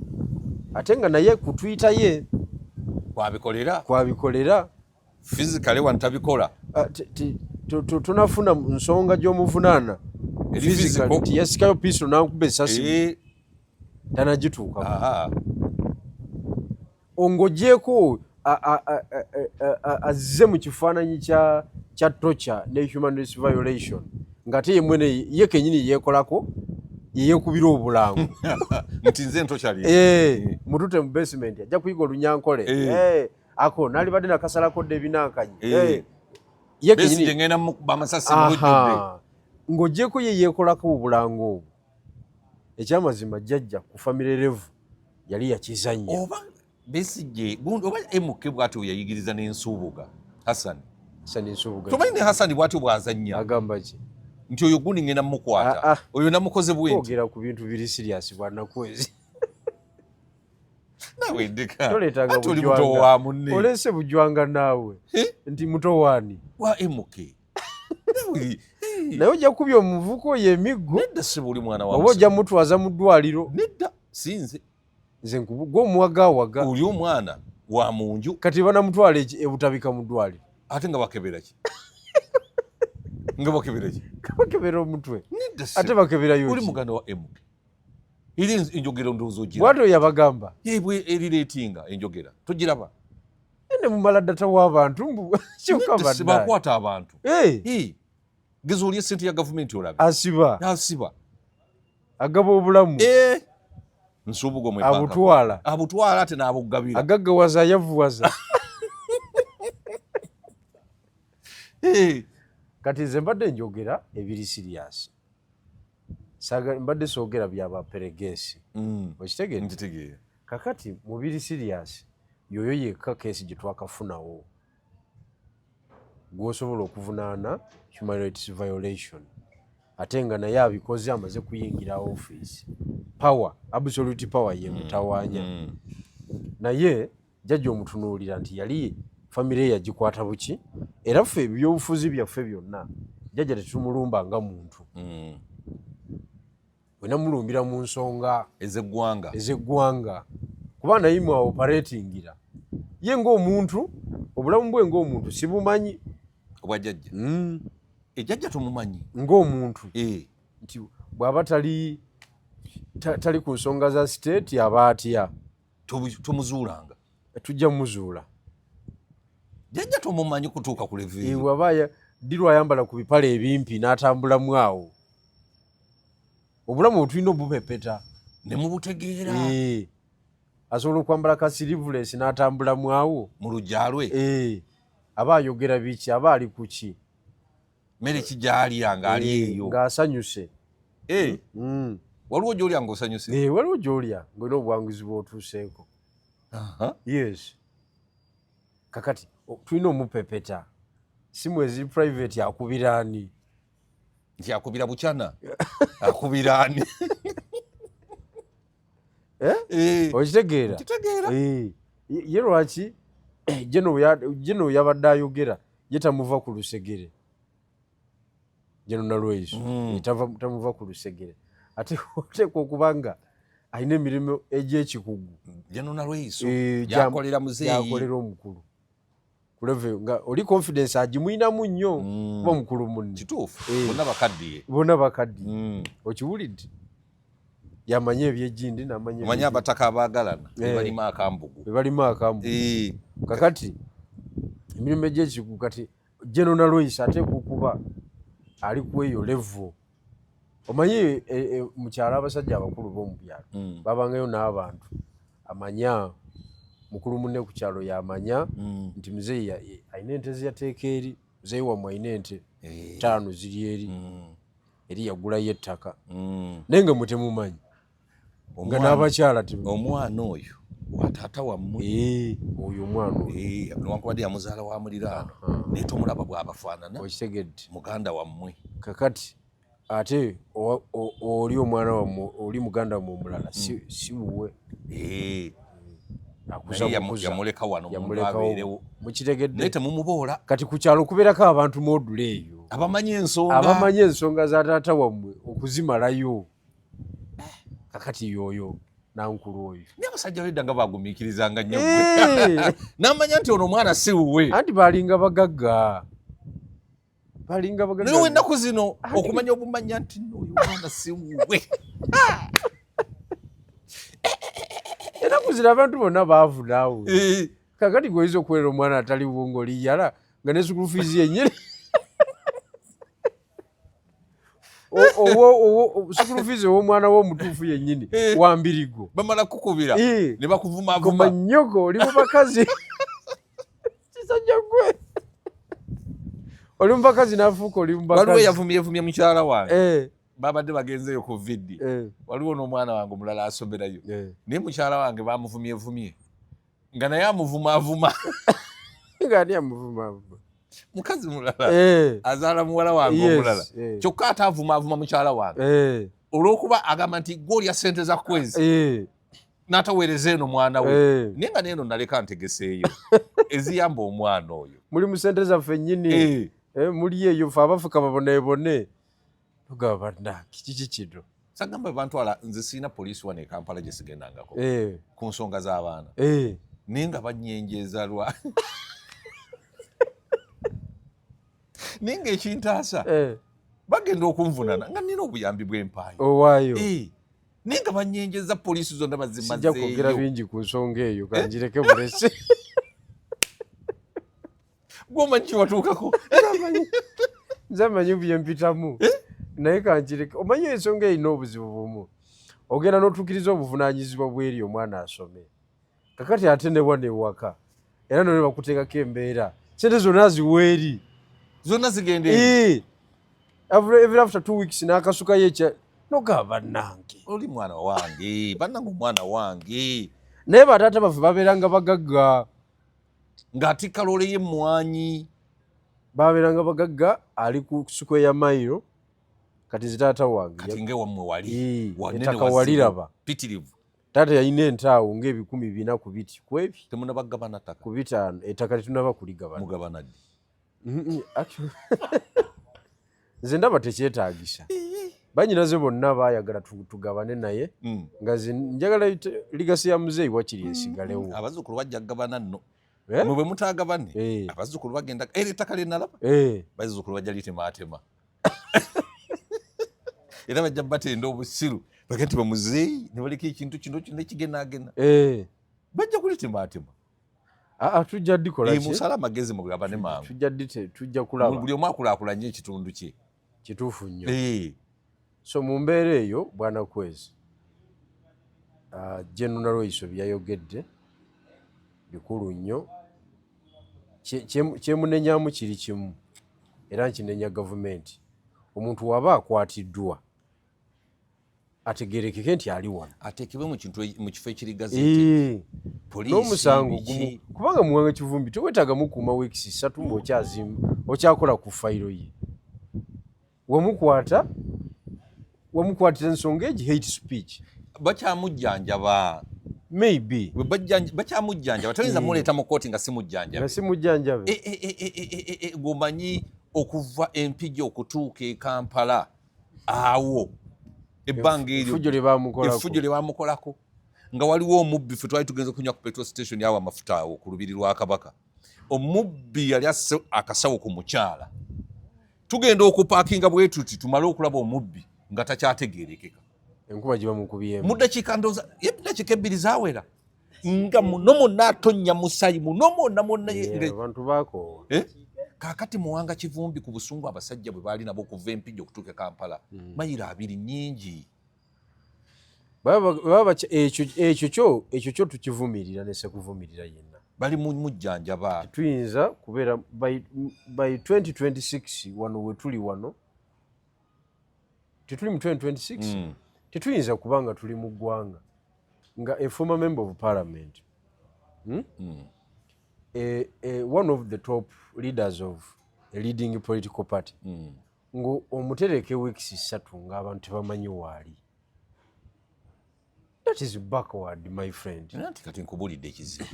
Speaker 2: ate nga naye ku Twitter ye kwabikolera
Speaker 1: physically wantabikola
Speaker 2: tunafuna nsonga gy'omuvunaana physically yasikayo piso n'ankuba essasi tanagituuka ongogyeko azze mu kifaananyi kya torture ne human rights violation ng'ate ye mwene ye kenyini yeekolako yeyekubira obulango
Speaker 1: nti nze ntokyali
Speaker 2: mutute mu basement ajja kuyiga olunyankole ako nali badde nakasalako dde ebinankanyi
Speaker 1: ye kenyini ngenda bamasasi mujjudde
Speaker 2: ng'ogyeko ye yeekolako obulango obwo ekyamazima jjajja ku family level yali yakizannya
Speaker 1: oba Besigye oba MK bw'atyo yayigiriza n'ensuubuga Hassan
Speaker 2: ensuubuga
Speaker 1: tomanyi ne Hassan bw'atyo bw'azannya
Speaker 2: agamba ki
Speaker 1: nti oyo gundi ngenda mukwata oyo namukoze bwenti
Speaker 2: ogera ku bintu biri serious bwanakwezi
Speaker 1: nawe ndeka
Speaker 2: toleetaga
Speaker 1: tuli muto wa munne
Speaker 2: olese bujwanga naawe nti muto wani
Speaker 1: wa MK
Speaker 2: naye ojja kubya omuvuko oyo emiggo
Speaker 1: nedda si buli mwana wa
Speaker 2: oba ojja mutwaza mu ddwaliro
Speaker 1: nedda sinze
Speaker 2: nze gw'omuwagawaga
Speaker 1: oli omwana wa munju
Speaker 2: kati banamutwala ebutabika mu ddwaliro
Speaker 1: ate nga bakebera ki nga bakebera ki
Speaker 2: bakebera omutwe ate bakebera yo
Speaker 1: oli muganda wa MK eri enjogera ndowooza ogira
Speaker 2: bwatyo yabagamba
Speaker 1: yebwe erireetinga enjogera togiraba
Speaker 2: ene mumala ddata w'abantu mbu kyokka badde
Speaker 1: bakwata abantu geza oli essente ya gavumenti olabe asiba
Speaker 2: agaba obulamu
Speaker 1: nsuubugo mwe abutwala ate n'abugabira
Speaker 2: agaggawaza yavuwaza kati nze mbadde njogera ebiri serious mbadde soogera byabaperegesi okitegeera kakati mu biri serious yoyo yekka keesi gye twakafunawo gw'osobola okuvunaana human rights violation ate nga naye abikoze amaze kuyingira office power absolute power ye mutawaanya naye jjajja omutunuulira nti yali famire ye yagikwata buki era ffe ebyobufuzi byaffe byonna jjajja tetumulumba nga muntu wena mulumbira mu nsonga ez'eggwanga kuba naye mwa operatingira ye ng'omuntu obulamu bwe ng'omuntu sibumanyi
Speaker 1: obwajjajja ejjajja tumumanyi
Speaker 2: ng'omuntu nti bw'aba tali ku nsonga za state aba atya
Speaker 1: tumuzuulanga
Speaker 2: tujja mumuzuula
Speaker 1: jjajja tumumanyi kutuuka ku level
Speaker 2: bw'aba dirwa ayambala ku bipale ebimpi n'atambulamu awo obulamu butulina obupepeta
Speaker 1: ne mubutegeera
Speaker 2: asobola okwambala ka silivulesi n'atambulamu awo
Speaker 1: mu lujja lwe
Speaker 2: aba ayogera biki aba ali ku ki
Speaker 1: mmere ki gy'alya ng'ali eyo
Speaker 2: ng'asanyuse
Speaker 1: waliwo gy'olya ng'osanyuse
Speaker 2: waliwo gy'olya ng'olina obuwanguzi bw'otuuseeko yes kakati tulina omupepeta si mwezi private akubira ani
Speaker 1: nti akubira bukyana akubira ani
Speaker 2: okitegeera ye lwaki jeno yabadde ayogera ye tamuva ku lusegere jeno nalweso tamuva ku lusegere ate oteekwa okubanga alina emirimu egy'ekikugu
Speaker 1: jeno nalweso yakolera muzeeyi
Speaker 2: yakolera omukulu kuleve nga oli confidence agimwinamu nnyo kuba mukulu munne
Speaker 1: kituufu bonna
Speaker 2: bakaddiye okiwulidde yamanye ebyejjindi
Speaker 1: namanye abataka abaagalana bebalimu akambugu
Speaker 2: kakati emirimu egy'ekikugu kati General Lois ateekwa okuba ali ku eyo level omanyi mukyala abasajja abakulu b'omu byalo babangayo n'abantu amanya mukulu munne ku kyalo yamanya nti muzeeyi alina ente ziyateeka eri muzeeyi wammwe alina ente 5 ziri eri yagulayo ettaka naye nga mwe temumanyi nga n'abakyala
Speaker 1: omwana oyo wataata wammwe
Speaker 2: oyo omwana
Speaker 1: newankubadde yamuzaala wa muliraano naye tomulaba bw'abafaanana
Speaker 2: okitegedde
Speaker 1: muganda wammwe
Speaker 2: kakati ate oli omwana wammwe oli muganda wammwe omulala si wuwe
Speaker 1: yamuleka wano abeerewo
Speaker 2: mukitegedde
Speaker 1: naye temumuboola
Speaker 2: kati ku kyalo kubeerako abantu modula eyo
Speaker 1: abamanyi
Speaker 2: ensonga za taata wammwe okuzimalayo kakati yoyo nankulu oyo
Speaker 1: naye abasajja bedda nga bagumiikirizanga nnyo n'amanya nti ono omwana si wuwe
Speaker 2: anti balinga bagagga
Speaker 1: naye w'ennaku zino okumanya obumanya nti oyo omwana si wuwe
Speaker 2: ennaku zino abantu bonna baavu naawe kakati goyinza okuwera omwana atali wongoli yala nga ne sukulu fiizi yennyini sukulu fiizi ow'omwana w'omutuufu yennyini wambirigo
Speaker 1: bamala kukubira ne bakuvumavuma
Speaker 2: nnyogo oli mu bakazi kisajja gwe oli mu bakazi n'afuuka oli mu bakazi
Speaker 1: waliwo yavumyevumye mukyala wange babadde bagenzeyo ku viddi waliwo n'omwana wange omulala asomerayo naye mukyala wange bamuvumyevumye nga naye amuvumavuma
Speaker 2: ng'ani amuvumavuma
Speaker 1: mukazi mulala azaala muwala wange omulala kyokka ate avumavuma mukyala wange olw'okuba agamba nti gwe olya ssente za kwezi n'ataweereza eno mwana we naye nga neeno naleka ntegeseeyo eziyamba omwana oyo
Speaker 2: muli mu ssente zaffe nnyini muli eyo fe abafuka babonebone tugaba bannange kiki kino
Speaker 1: sagamba bantwala nze sirina poliisi wano e Kampala gye sigendangako ku nsonga z'abaana naye nga bannyenjeeza lwa naye ng'ekintaasa bagenda okunvunana nga nina obuyambi bw'empaayo
Speaker 2: owaayo
Speaker 1: naye nga bannyenjeeza poliisi zonna bazimazeeyo
Speaker 2: sijja kwogera bingi ku nsonga eyo kanjireke bulesi
Speaker 1: gwomanyi kiwatuukako
Speaker 2: nze amanyi byempitamu naye kanjireke omanyi ensonga erina obuzibu bumu ogenda n'otuukiriza obuvunaanyizibwa bw'eri omwana asome kakati ate ne wana ewaka era none bakuteekako embeera sente zonna ziweeri
Speaker 1: zonna zigenda
Speaker 2: every after 2 weeks n'akasukayo ekya nogaba bannange
Speaker 1: oli mwana wange bannange omwana wange
Speaker 2: naye bataata baffe babeeranga bagagga
Speaker 1: ng'atikka loole y'emmwanyi
Speaker 2: babeeranga bagagga ali ku sukwe ya mayiro kati zitaata wange
Speaker 1: kati ngewammwe wali
Speaker 2: ettaka waliraba
Speaker 1: pitirivu
Speaker 2: taata yalina entaawo ng'ebikumi 4 ku biti ku ebyo
Speaker 1: temunabagabana ttaka
Speaker 2: ku 5 ettaka tetunaba kuligabana
Speaker 1: mugabana ddi
Speaker 2: nze ndaba tekyetaagisa banyinaze bonna baayagala tugabane naye nga njagala ligasi ya muzeeyi wakiri esigalewo
Speaker 1: abazzukulu bajja kugabana nno mwe bwe mutaagabane abazzukulu bagenda era ettaka lye nalaba bazzukulu bajja litemaatema era bajja batenda obusiru bagati bamuzeeyi ne baleka ekintu kino kino kigenaagena bajja kulitemaatema
Speaker 2: tujja ddikola ki
Speaker 1: musala amagezi mugaba ne mangu
Speaker 2: tujja kulaba
Speaker 1: buli omu akulaakulanye ekitundu kye
Speaker 2: kituufu nnyo so mu mbeera eyo bwana Kwezi General Loiso byayogedde bikulu nnyo kyemunenyamu kiri kimu era nkinenya gavumenti omuntu waba akwatiddwa ategerekeke nti ali wano
Speaker 1: ateekebwe mu kifo ekiri gazeti
Speaker 2: n'omusango gumu kubanga muwanga Kivumbi tewetaaga mukuuma weekisi 3 ng'okyazimba okyakola ku fayiro ye wamukwatira ensonga egi hate speech
Speaker 1: bakyamujjanjaba
Speaker 2: maybe
Speaker 1: bakyamujjanjaba toyinza muleeta mu kooti nga
Speaker 2: simujjanjabe
Speaker 1: gomanyi okuva empigi okutuuka e Kampala awo ebbanga eryo effujjo lye bamukolako nga waliwo omubbi ffe twali tugenze kunywa ku petrol station awo amafuta awo ku lubiri lwa Kabaka omubbi yali asse akasawo ku mukyala tugenda okupaakinga bwe tuti tumale okulaba omubbi nga takyategeerekeka
Speaker 2: enkuba gye bamukubiyemu
Speaker 1: mu ddakiika ndowooza eddakiika 2 zaawera nga muno mwonna atonnya musayi muno mwonna
Speaker 2: abantu baakoowa
Speaker 1: kaakati Muwanga Kivumbi ku busungu abasajja bwe baali nabo okuva empigi okutuuka Kampala mayiro 2 nnyingi
Speaker 2: ekyo kyo tukivumirira nesekuvumirira yenna
Speaker 1: bali mujjanjaba
Speaker 2: tuyinza kubeera by 2026 wano we tuli wano tetuli mu 2026 tetuyinza kubanga tuli mu ggwanga nga a former member of parliament one of the top leaders of a leading political party ngo omutereke weeks 3 ng'abantu tebamanyi waali that is backward my friend
Speaker 1: nanti kati nkubulidde ekizibu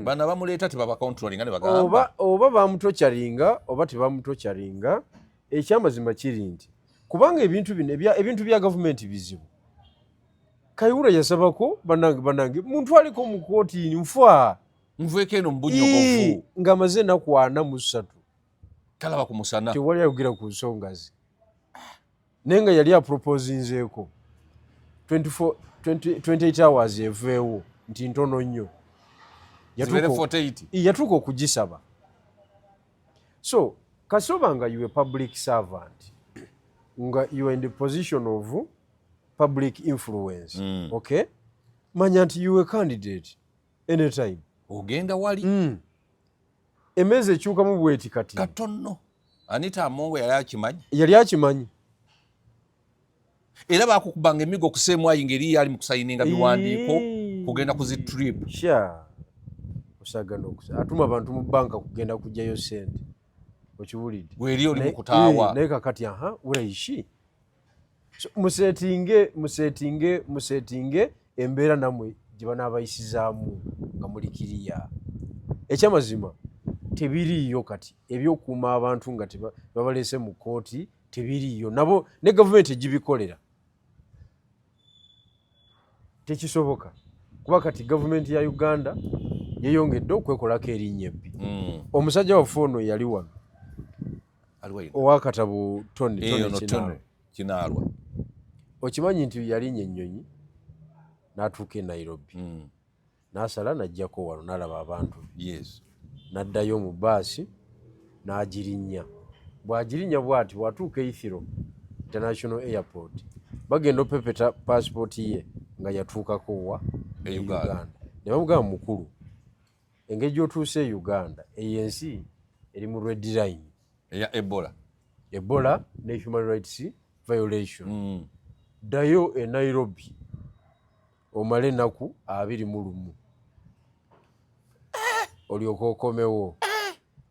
Speaker 1: bana bamuleeta tebaba controlling ne bagamba
Speaker 2: oba bamutokyalinga oba tebamutokyalinga ekyamazima kiri nti kubanga ebintu bya gavumenti bizibu Kayihura yasabako banange muntu aliko mu kooti nfa
Speaker 1: nvueko eno mu bunnyogovu
Speaker 2: ng'amaze ennaku 43
Speaker 1: talaba ku musana
Speaker 2: tewali ayogera ku nsonga ze naye nga yali aproposinzeeko 28 hours eveewo nti ntono nnyo yatuuka okugisaba so kasoba nga you a public servant nga you are in the position of public influence okay manya nti you a candidate anytime
Speaker 1: ogenda wali
Speaker 2: emeze ekyukamu bweti kati
Speaker 1: katono Anita Amongo
Speaker 2: yali akimanyi
Speaker 1: era bakukubanga emigo kusemwa ingeri yali mukusayininga biwandiiko kugenda ku trip
Speaker 2: osagano atuma abantu mu banka kugenda kujjayo sente okiwulidde
Speaker 1: weri oli mukutaawa
Speaker 2: naye kakati uraishi musetinge embeera namwe gye banaabayisizaamu nga mulikiriya ekyamazima tebiriiyo kati ebyokuuma abantu nga babaleese mu kooti tebiriiyo nabo ne gavumenti egibikolera tekisoboka kuba kati gavumenti ya Uganda yeyongedde okwekolako erinnya ebbi omusajja waffe ono yali wano owakatabu Tony
Speaker 1: Kinaalwa
Speaker 2: okimanyi nti yalinnya ennyonyi n'atuuka e Nairobi n'asala n'ajjako wano n'alaba abantu n'addayo mu baasi n'agirinnya bw'agirinnya bw'ati bw'atuuka Heathrow International Airport bagenda opepeta passport ye nga yatuukako wa Uganda ne bamugamba mukulu engeri gy'otuuse e Uganda ensi eri mu red line
Speaker 1: eya
Speaker 2: Ebola ne human rights violation ddayo e Nairobi omale ennaku 21 olyoka okomewo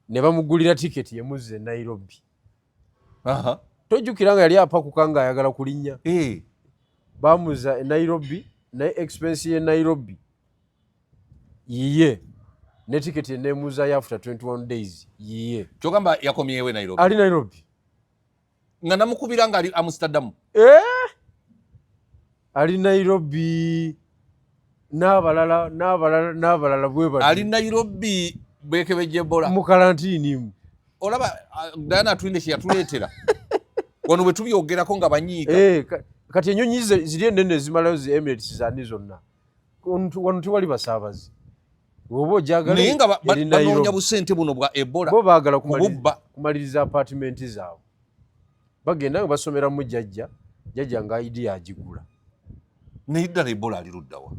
Speaker 2: ne bamugulira tiketi yemuzza e Nairobi tojjukira nga yali apakuka nga ayagala kulinnya bamuzza e Nairobi naye expense ye Nairobi yiye ne tiketi eneemuuzayo after 21 days yiye
Speaker 1: kyogamba yakomyewo Nairobi
Speaker 2: ali Nairobi
Speaker 1: nga namukubira nga ali Amsterdam
Speaker 2: ali Nairobi n'abalala bwe bali
Speaker 1: ali Nairobi beekebejja Ebola
Speaker 2: mu karantini
Speaker 1: olaba Diana Twinde kye yatuleetera wano bwe tubyogerako nga banyiika
Speaker 2: kati ennyonyi ziri ennene zimalayo zi Emirates zani zonna wano tewali basaabazi oba ojagala
Speaker 1: naye nga banoonya busente buno bwa Ebola
Speaker 2: bo baagala kumaliriza apartment zaabwe bagenda nga basomeramu jjajja nga idi agigula
Speaker 1: naye ddala Ebola ali luddawa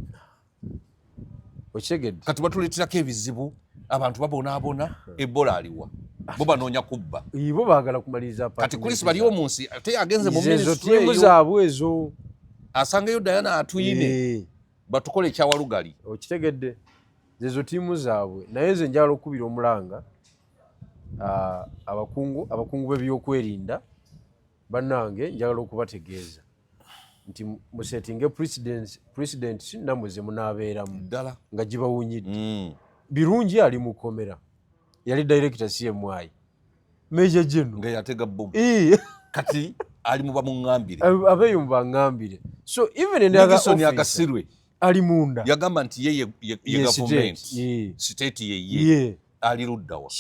Speaker 2: okitegedde
Speaker 1: kati batuleeterako ebizibu abantu babonaabona Ebola aliwa bo banoonya kubba
Speaker 2: bo baagala kumaliriza
Speaker 1: kati Chris baliwo mu nsi ate agenze mu
Speaker 2: ministry eyo zaabwe ezo
Speaker 1: asangeyo Diana Atwine batukole ekyawalugali
Speaker 2: okitegedde zezo tiimu zaabwe naye nze njagala okukubira omulanga abakungu b'ebyokwerinda bannange njagala okubategeeza nti musetinge president nammwe ze munaabeeramu
Speaker 1: ddala
Speaker 2: nga gibawunyidde birungi ali mu kkomera yali director CMI Major General
Speaker 1: nga yatega bomu kati ali mu bamuŋŋambire
Speaker 2: abeeyo mu baŋŋambire so even endagasoni
Speaker 1: agasirwe
Speaker 2: ali munda
Speaker 1: yagamba nti ye government state ye ali luddawa.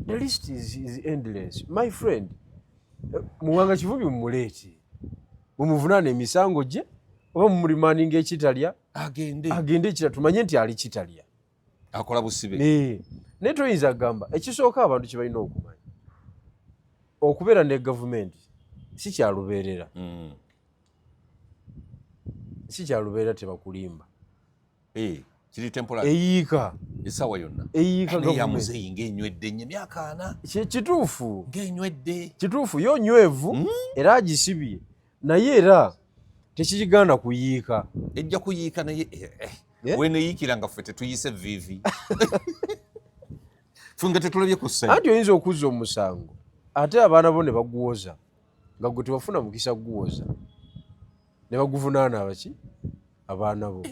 Speaker 2: The list is endless my friend. Muwanga Kivubi mumuleete mumuvunaana emisango gye oba mumulimaninga ekitalya agende ekira tumanye nti ali kitalya
Speaker 1: akola busibe
Speaker 2: naye toyinza kugamba ekisooka abantu kye balina okumanya okubeera ne gavumenti si kyalubeerera si kyalubeerera tebakulimba
Speaker 1: kiri temporary
Speaker 2: eyiika
Speaker 1: esawa yonna
Speaker 2: eyiika
Speaker 1: yamuzeeyi ng'enywedde nnyo emyaka 4
Speaker 2: kituufu
Speaker 1: ng'enywedde
Speaker 2: kituufu yo nywevu era agisibye naye era tekiganda kuyiika
Speaker 1: ejja kuyiika naye weneyiikira nga ffe tetuyise vivi ffe nga tetulabye ku ssente
Speaker 2: anti oyinza okuzza omusango ate abaana bo ne baguwoza nga gwe tebafuna mukisa kuguwoza ne baguvunaana abaki abaana bo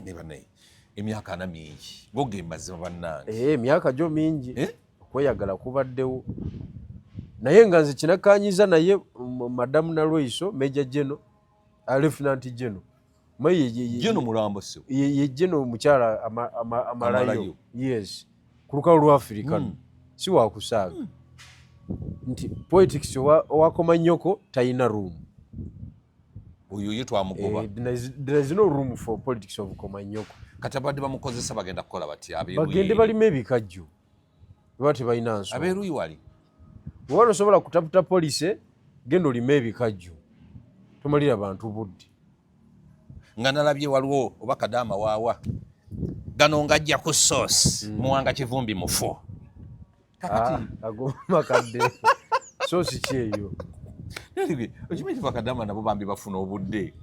Speaker 1: emyaka 4 mingi goge mazima bannange
Speaker 2: emyaka gyo mingi okweyagala kubaddewo naye nga nze kinakkanyiza naye madamu Nalweiso Major General Lieutenant General
Speaker 1: General Mulambo so
Speaker 2: ye General mukyala amalayo yes ku lukalu lwa Africa si wakusaaga nti politics owakoma nnyoko tayina room
Speaker 1: oyo ye twamugoba
Speaker 2: there is no room for politics of Komanyoko
Speaker 1: kati abadde bamukozesa bagenda kukola batya
Speaker 2: bagende balima ebikajjo baba tebalina nsonga
Speaker 1: abeeruyi wali
Speaker 2: bw'oba osobola kutaputa polisi genda olima ebikajjo tomalira bantu budde
Speaker 1: nga nalabye waliwo oba Kadaama waawa gano ngajja ku sauce Muwanga Kivumbi mufu kakati
Speaker 2: agoma kadde sauce kyeyo
Speaker 1: okimanyi Kadaama nabo bambi bafuna obudde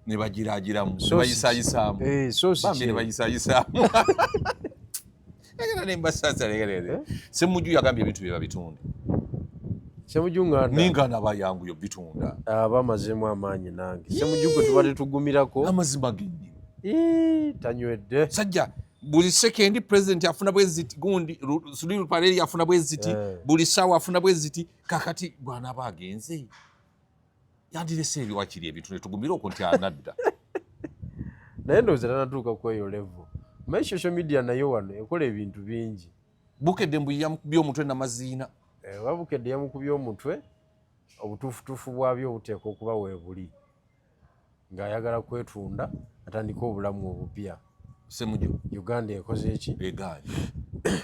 Speaker 1: ne bagiraagiramu ne bayisayisaamu bambi ne bayisayisaamu egera ne mbasasa legerere Ssemujju yagambye ebintu bye babitunda
Speaker 2: Ssemujju nganda
Speaker 1: ningana bayangu yo bitunda
Speaker 2: abamazemu amaanyi nange Ssemujju gwe tubadde tugumirako
Speaker 1: amazima genyi
Speaker 2: tanywedde
Speaker 1: sajja buli sekendi president afuna bweziti gundi Sululu Pareri afuna bweziti buli sawa afuna bweziti kakati bwana bagenze yandirese ebi wakiri ebintu ne tugumira okwo nti anadda
Speaker 2: naye ndowooza tanatuuka ku eyo level mayi social media nayo wano ekola ebintu bingi
Speaker 1: Bukedde mbu yamukubye omutwe n'amaziina
Speaker 2: Bukedde yamukubye omutwe obutuufutuufu bwabyo obuteeka okuba weebuli ng'ayagala kwetunda atandika obulamu obupya
Speaker 1: Ssemujju
Speaker 2: Uganda ekoze eki
Speaker 1: eganye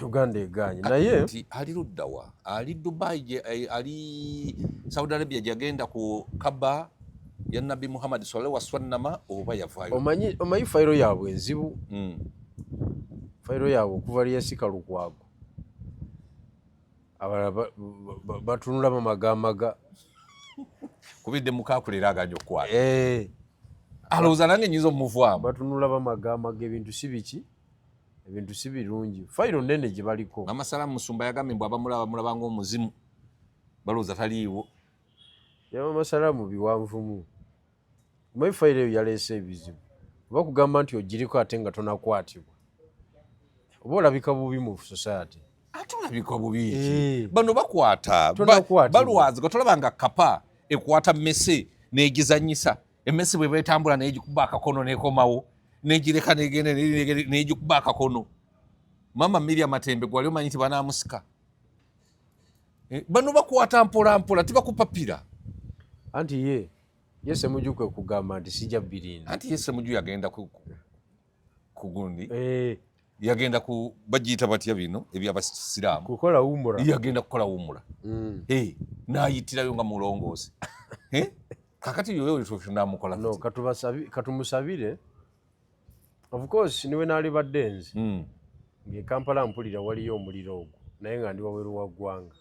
Speaker 2: Uganda eganye naye
Speaker 1: ali luddawa ali Dubai ali Saudi Arabia gyagenda ku Kaaba ya Nabi Muhammad sallallahu alaihi wasallam oba yavaayo
Speaker 2: omanyi fayiro yaabwe enzibu fayiro yaabwe okuva lyesika lukwago abalala batunula mamagamaga
Speaker 1: kubidde mukakulera aganya okukwata alowooza nange nyiza omuvaamu
Speaker 2: batunula bamagamaga ebintu si biki ebintu si birungi fayiro nnene gye baliko
Speaker 1: amasalamu Musumba yagambye mbu abamulaba ng'omuzimu balowooza taliiwo
Speaker 2: yaba amasalamu biwanvumu omanyi fayiro eyo yaleese ebizibu oba kugamba nti ogiriko ate nga tonakwatibwa oba olabika bubi mu society
Speaker 1: atulabika bubi bano bakwata balwazi gatolabanga kapa ekwata mmese n'egizanyisa emmese bwe betambula n'egikuba akakono n'ekomawo n'egireka n'egenda n'egikuba akakono mama Miriam Matembe gwali omanyi nti banaamusika bano bakwata mpola mpola tibakupapira
Speaker 2: anti ye Ssemujju kwe kugamba nti sijja birinda.
Speaker 1: Anti ye Ssemujju yagenda ku gundi yagenda ku bagiyita batya bino eby'abasiraamu
Speaker 2: kukola umura,
Speaker 1: yagenda kukola umura n'ayitirayo nga mulongoosi kakati yoyo tunamukola
Speaker 2: no katumusabire. Of course niwe naali baddenzi nge Kampala mpulira waliyo omuliro ogwo naye nga ndi wabweru wa ggwanga.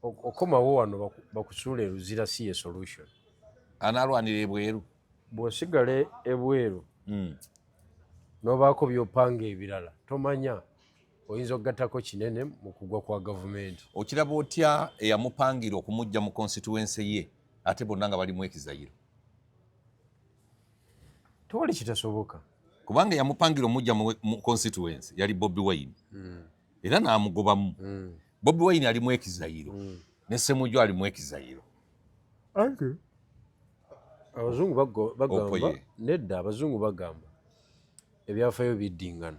Speaker 2: Okomawo wano bakusuula eruzira si ye solution.
Speaker 1: Analwanira ebweru
Speaker 2: bw'osigala ebweru n'obaako by'opanga ebirala tomanya oyinza okugattako kinene mu kugwa kwa gavumenti.
Speaker 1: Okiraba otya eyamupangira okumujja mu constituency ye ate bonna nga balimu ekizayiro?
Speaker 2: Tewali kitasoboka
Speaker 1: kubanga yamupangira omujja mu constituency yali Bobi Wine era n'amugobamu. Bobi Wine alimu ekizayiro ne Ssemujju alimu ekizayiro.
Speaker 2: Abazungu bagamba nedda, abazungu bagamba ebyafaayo biddingana.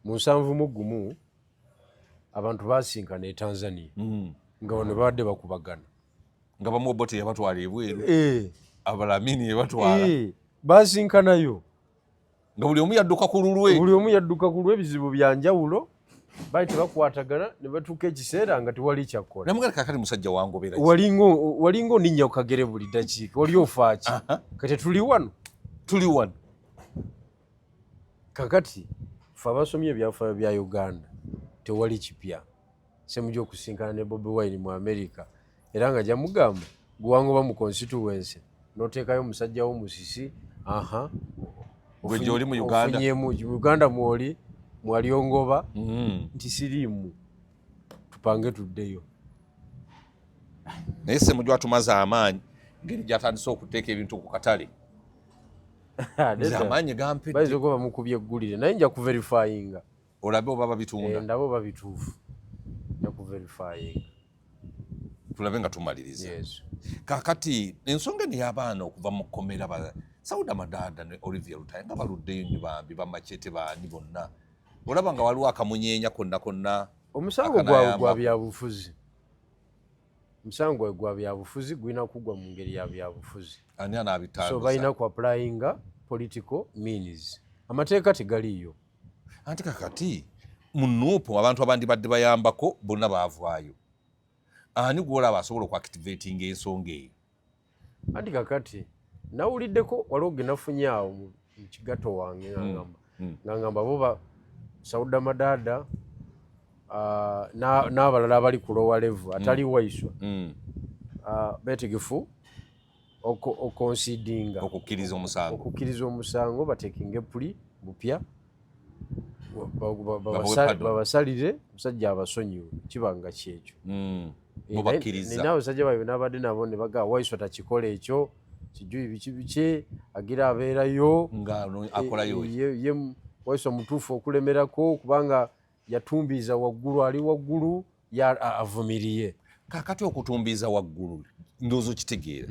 Speaker 2: Mu 7 abantu basinkana e Tanzania nga bano babadde bakubagana
Speaker 1: nga bamuobote yabatwala ebweru abalamini yabatwala
Speaker 2: basinkanayo
Speaker 1: nga buli omu yadduka ku lulwe, ebizibu bya njawulo bali tebakwatagana ne batuuka ekiseera nga tewali kyakkola. Namugala kakati musajja wangobera
Speaker 2: walinga oninnya ku kagere buli ddakiika oli ofaaki kati tuli wano kakati fe abasomye ebyafaayo bya Uganda tewali kipya. Ssemujju okusinkana ne Bobi Wine mu America era nga jamugamba guwangoba mu constituency n'oteekayo omusajja w'omusisi
Speaker 1: gwe gy'oli mu Uganda
Speaker 2: Uganda mwali ongoba nti siriimu tupange tuddeyo.
Speaker 1: Naye Ssemujju atumaze amaanyi ngeri gy'atandise okuteeka ebintu ku katale. Amaanyi gampedde
Speaker 2: bayinza okuba bamukubye eggulire naye nja kuverifyinga
Speaker 1: olabe oba babitunda.
Speaker 2: Ndabe oba bituufu, nja kuverifyinga
Speaker 1: tulabe nga tumaliriza. Kakati ensonga n'ey'abaana okuva mu kkomera Sauda Madada ne Olivia Lutaaya nga baluddeyo nnyo bambi bamachete baani bonna. Olaba nga waliwo akamunyeenya konna.
Speaker 2: Omusango gwabwe gwa byabufuzi. Omusango gwabwe gwa byabufuzi gulina kugwa mu ngeri ya byabufuzi.
Speaker 1: Ani anaabitaaguza?
Speaker 2: So balina ku applyinga political means. Amateeka tegaliyo.
Speaker 1: Anti kakati mu Nuupu abantu abandi badde bayambako bonna baavaayo. Ani gw'olaba asobola okuactivating ensonga eyo?
Speaker 2: Anti kakati nawuliddeko waliwo ge nafunye awo mu kigato wange ng'angamba bo Sauda Madada n'abalala abali ku lower level atali Waiswa beetegefu okonsidinga okukkiriza omusango bateekinge puli bupya babasalire omusajja abasonyiwe kibanga kyekyo. Nina abasajja baabwe n'abadde nabo ne bagamba Waiswa takikola ekyo kijuyi biki agira abeerayo ye Waiswa mutuufu okulemerako kubanga yatumbiiza waggulu ali waggulu avumiriye.
Speaker 1: Kakati okutumbiiza waggulu ndowooza kitegeera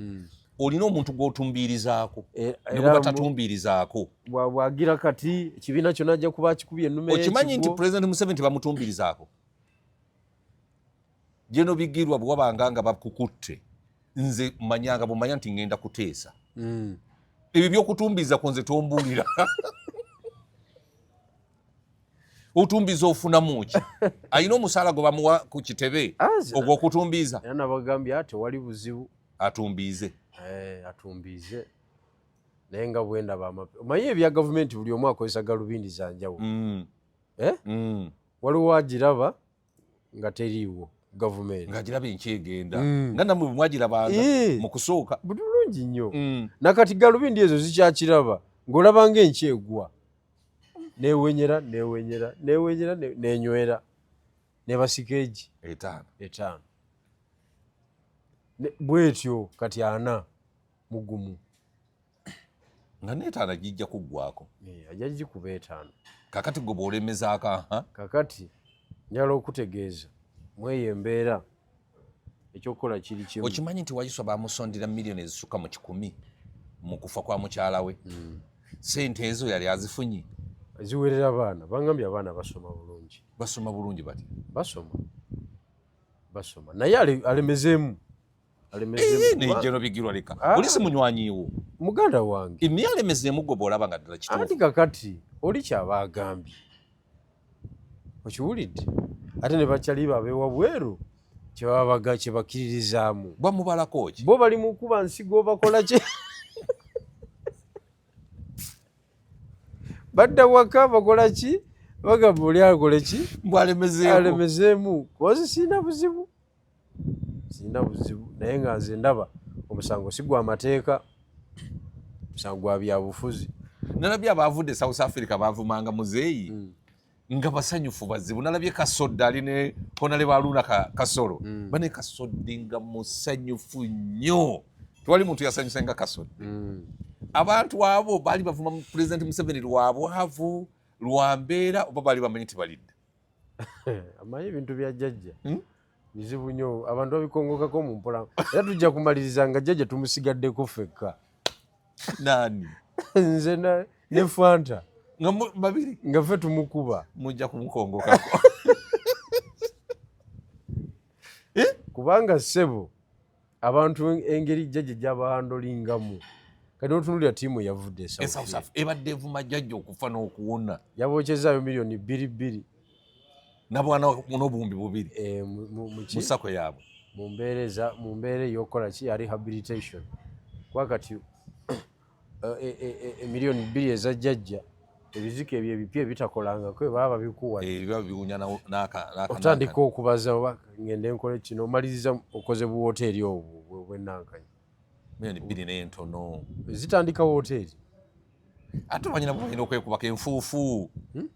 Speaker 1: olina omuntu gw'otumbiirizaako ne bwe batatumbiirizaako
Speaker 2: bwagira kati ekibiina kyonna ajja kuba akikubye ennuma.
Speaker 1: Okimanyi nti President Museveni bamutumbiirizaako? Jeno Bigirwa bwe wabanga nga bakukutte nze manyanga bumanya nti ngenda kuteesa ebyo by'okutumbiiza ko nze tombuulira. Otumbiiza ofunamu ki? Alina omusaala gwe bamuwa ku kitebe ogw'okutumbiiza?
Speaker 2: Era nabagambye ate wali buzibu
Speaker 1: atumbiize.
Speaker 2: Atumbiize naye nga bwendaba omanyi ebya gavumenti buli omu akozesa galubindi za njawulo. Waliwo agiraba nga teriiwo gavumenti
Speaker 1: ng'agiraba enkyegenda nga nammwe bwe mwagirabanga mu kusooka
Speaker 2: bulungi nnyo. Nakati galubindi ezo zikyakiraba ng'olaba ng'enkyegwa newenyera nenywera nebasika egi 5 bwetyo kati 4 mu gumu
Speaker 1: nga n'etaano gijja kuggwako
Speaker 2: ajja gikuba 5.
Speaker 1: kakati gwe bw'olemezaako
Speaker 2: kakati njala okutegeeza mweyo embeera ekyokukola kiri kimu.
Speaker 1: Okimanyi nti Waiswa bamusondera miliyoni ezisukka mu 100 mu kufa kwa mukyala we? Sente ezo yali azifunye
Speaker 2: ziwerera abaana. Bangambye abaana basoma bulungi.
Speaker 1: Basoma bulungi bati?
Speaker 2: Basoma naye alemezeemu
Speaker 1: nejeno bigirwa leka oli simunywanyiwo
Speaker 2: muganda wange
Speaker 1: emyalemezemu gwe bw'olaba nga ddala kituufu
Speaker 2: anti kakati oli kyabagambye okiwulidde ate ne bakyali babeewa bweru kyebakiririzaamu
Speaker 1: bamubalako ki
Speaker 2: bo bali mu kuba nsigo bakola ki badda waka bakola ki bagamba oli akole ki alemezeemu kozi sirina buzibu naye nga nze ndaba omusango si gwa mateeka musango gwa byabufuzi
Speaker 1: nalabye abaavudde South Africa baavumanga muzeeyi nga basanyufu bazibu nalabye Kasodde ali ne Honale Baluna Kasolo bane Kasodde nga musanyufu nnyo tewali muntu yasanyusa nga Kasodde abantu abo baali bavuma President Museveni lwabwavu lwambeera oba baali bamanyi tibalidde
Speaker 2: amanyi ebintu bya jjajja bizibu nnyo abantu babikongokako mu mpola era tujja kumaliriza nga jjajja tumusigaddeko ffekka
Speaker 1: nani
Speaker 2: nze ne Fanta
Speaker 1: babiri
Speaker 2: nga ffe tumukuba
Speaker 1: mujja kumukongokako
Speaker 2: kubanga ssebo abantu engeri jjajja gyabahandolingamu kati otunulira tiimu yavudde
Speaker 1: South Africa ebadde evuma jjajja okufa n'okuwona
Speaker 2: yabookyezaayo miliyoni 2
Speaker 1: nabwana n'obuwumbi 2 mu sako yaabwe
Speaker 2: mu mbeera ey'okukola ki ya rehabilitation kuba kati miliyoni 2 eza jjajja ebiziko ebyo ebipya ebitakolangako baba babikuwa otandika okubaza oba ngende nkole kino omaliriza okoze buwoteeri obwo bwenankanyi
Speaker 1: miliyoni 2 n'entono
Speaker 2: zitandika woteeri
Speaker 1: ate banyina balina okwekubaka enfuufu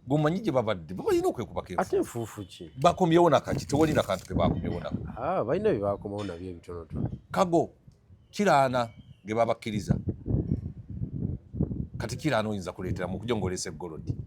Speaker 1: gomanyi gye babadde balina okwekubaka enfuufu
Speaker 2: ate enfuufu ki
Speaker 1: bakomyewo nakaki tewali nakantu ke bakomyewo nako
Speaker 2: balina bye bakomawo nabyo ebitonotono
Speaker 1: kago kiraana ge babakkiriza kati kiraana oyinza kuleetera mu kujja ng'oleesa eggolodi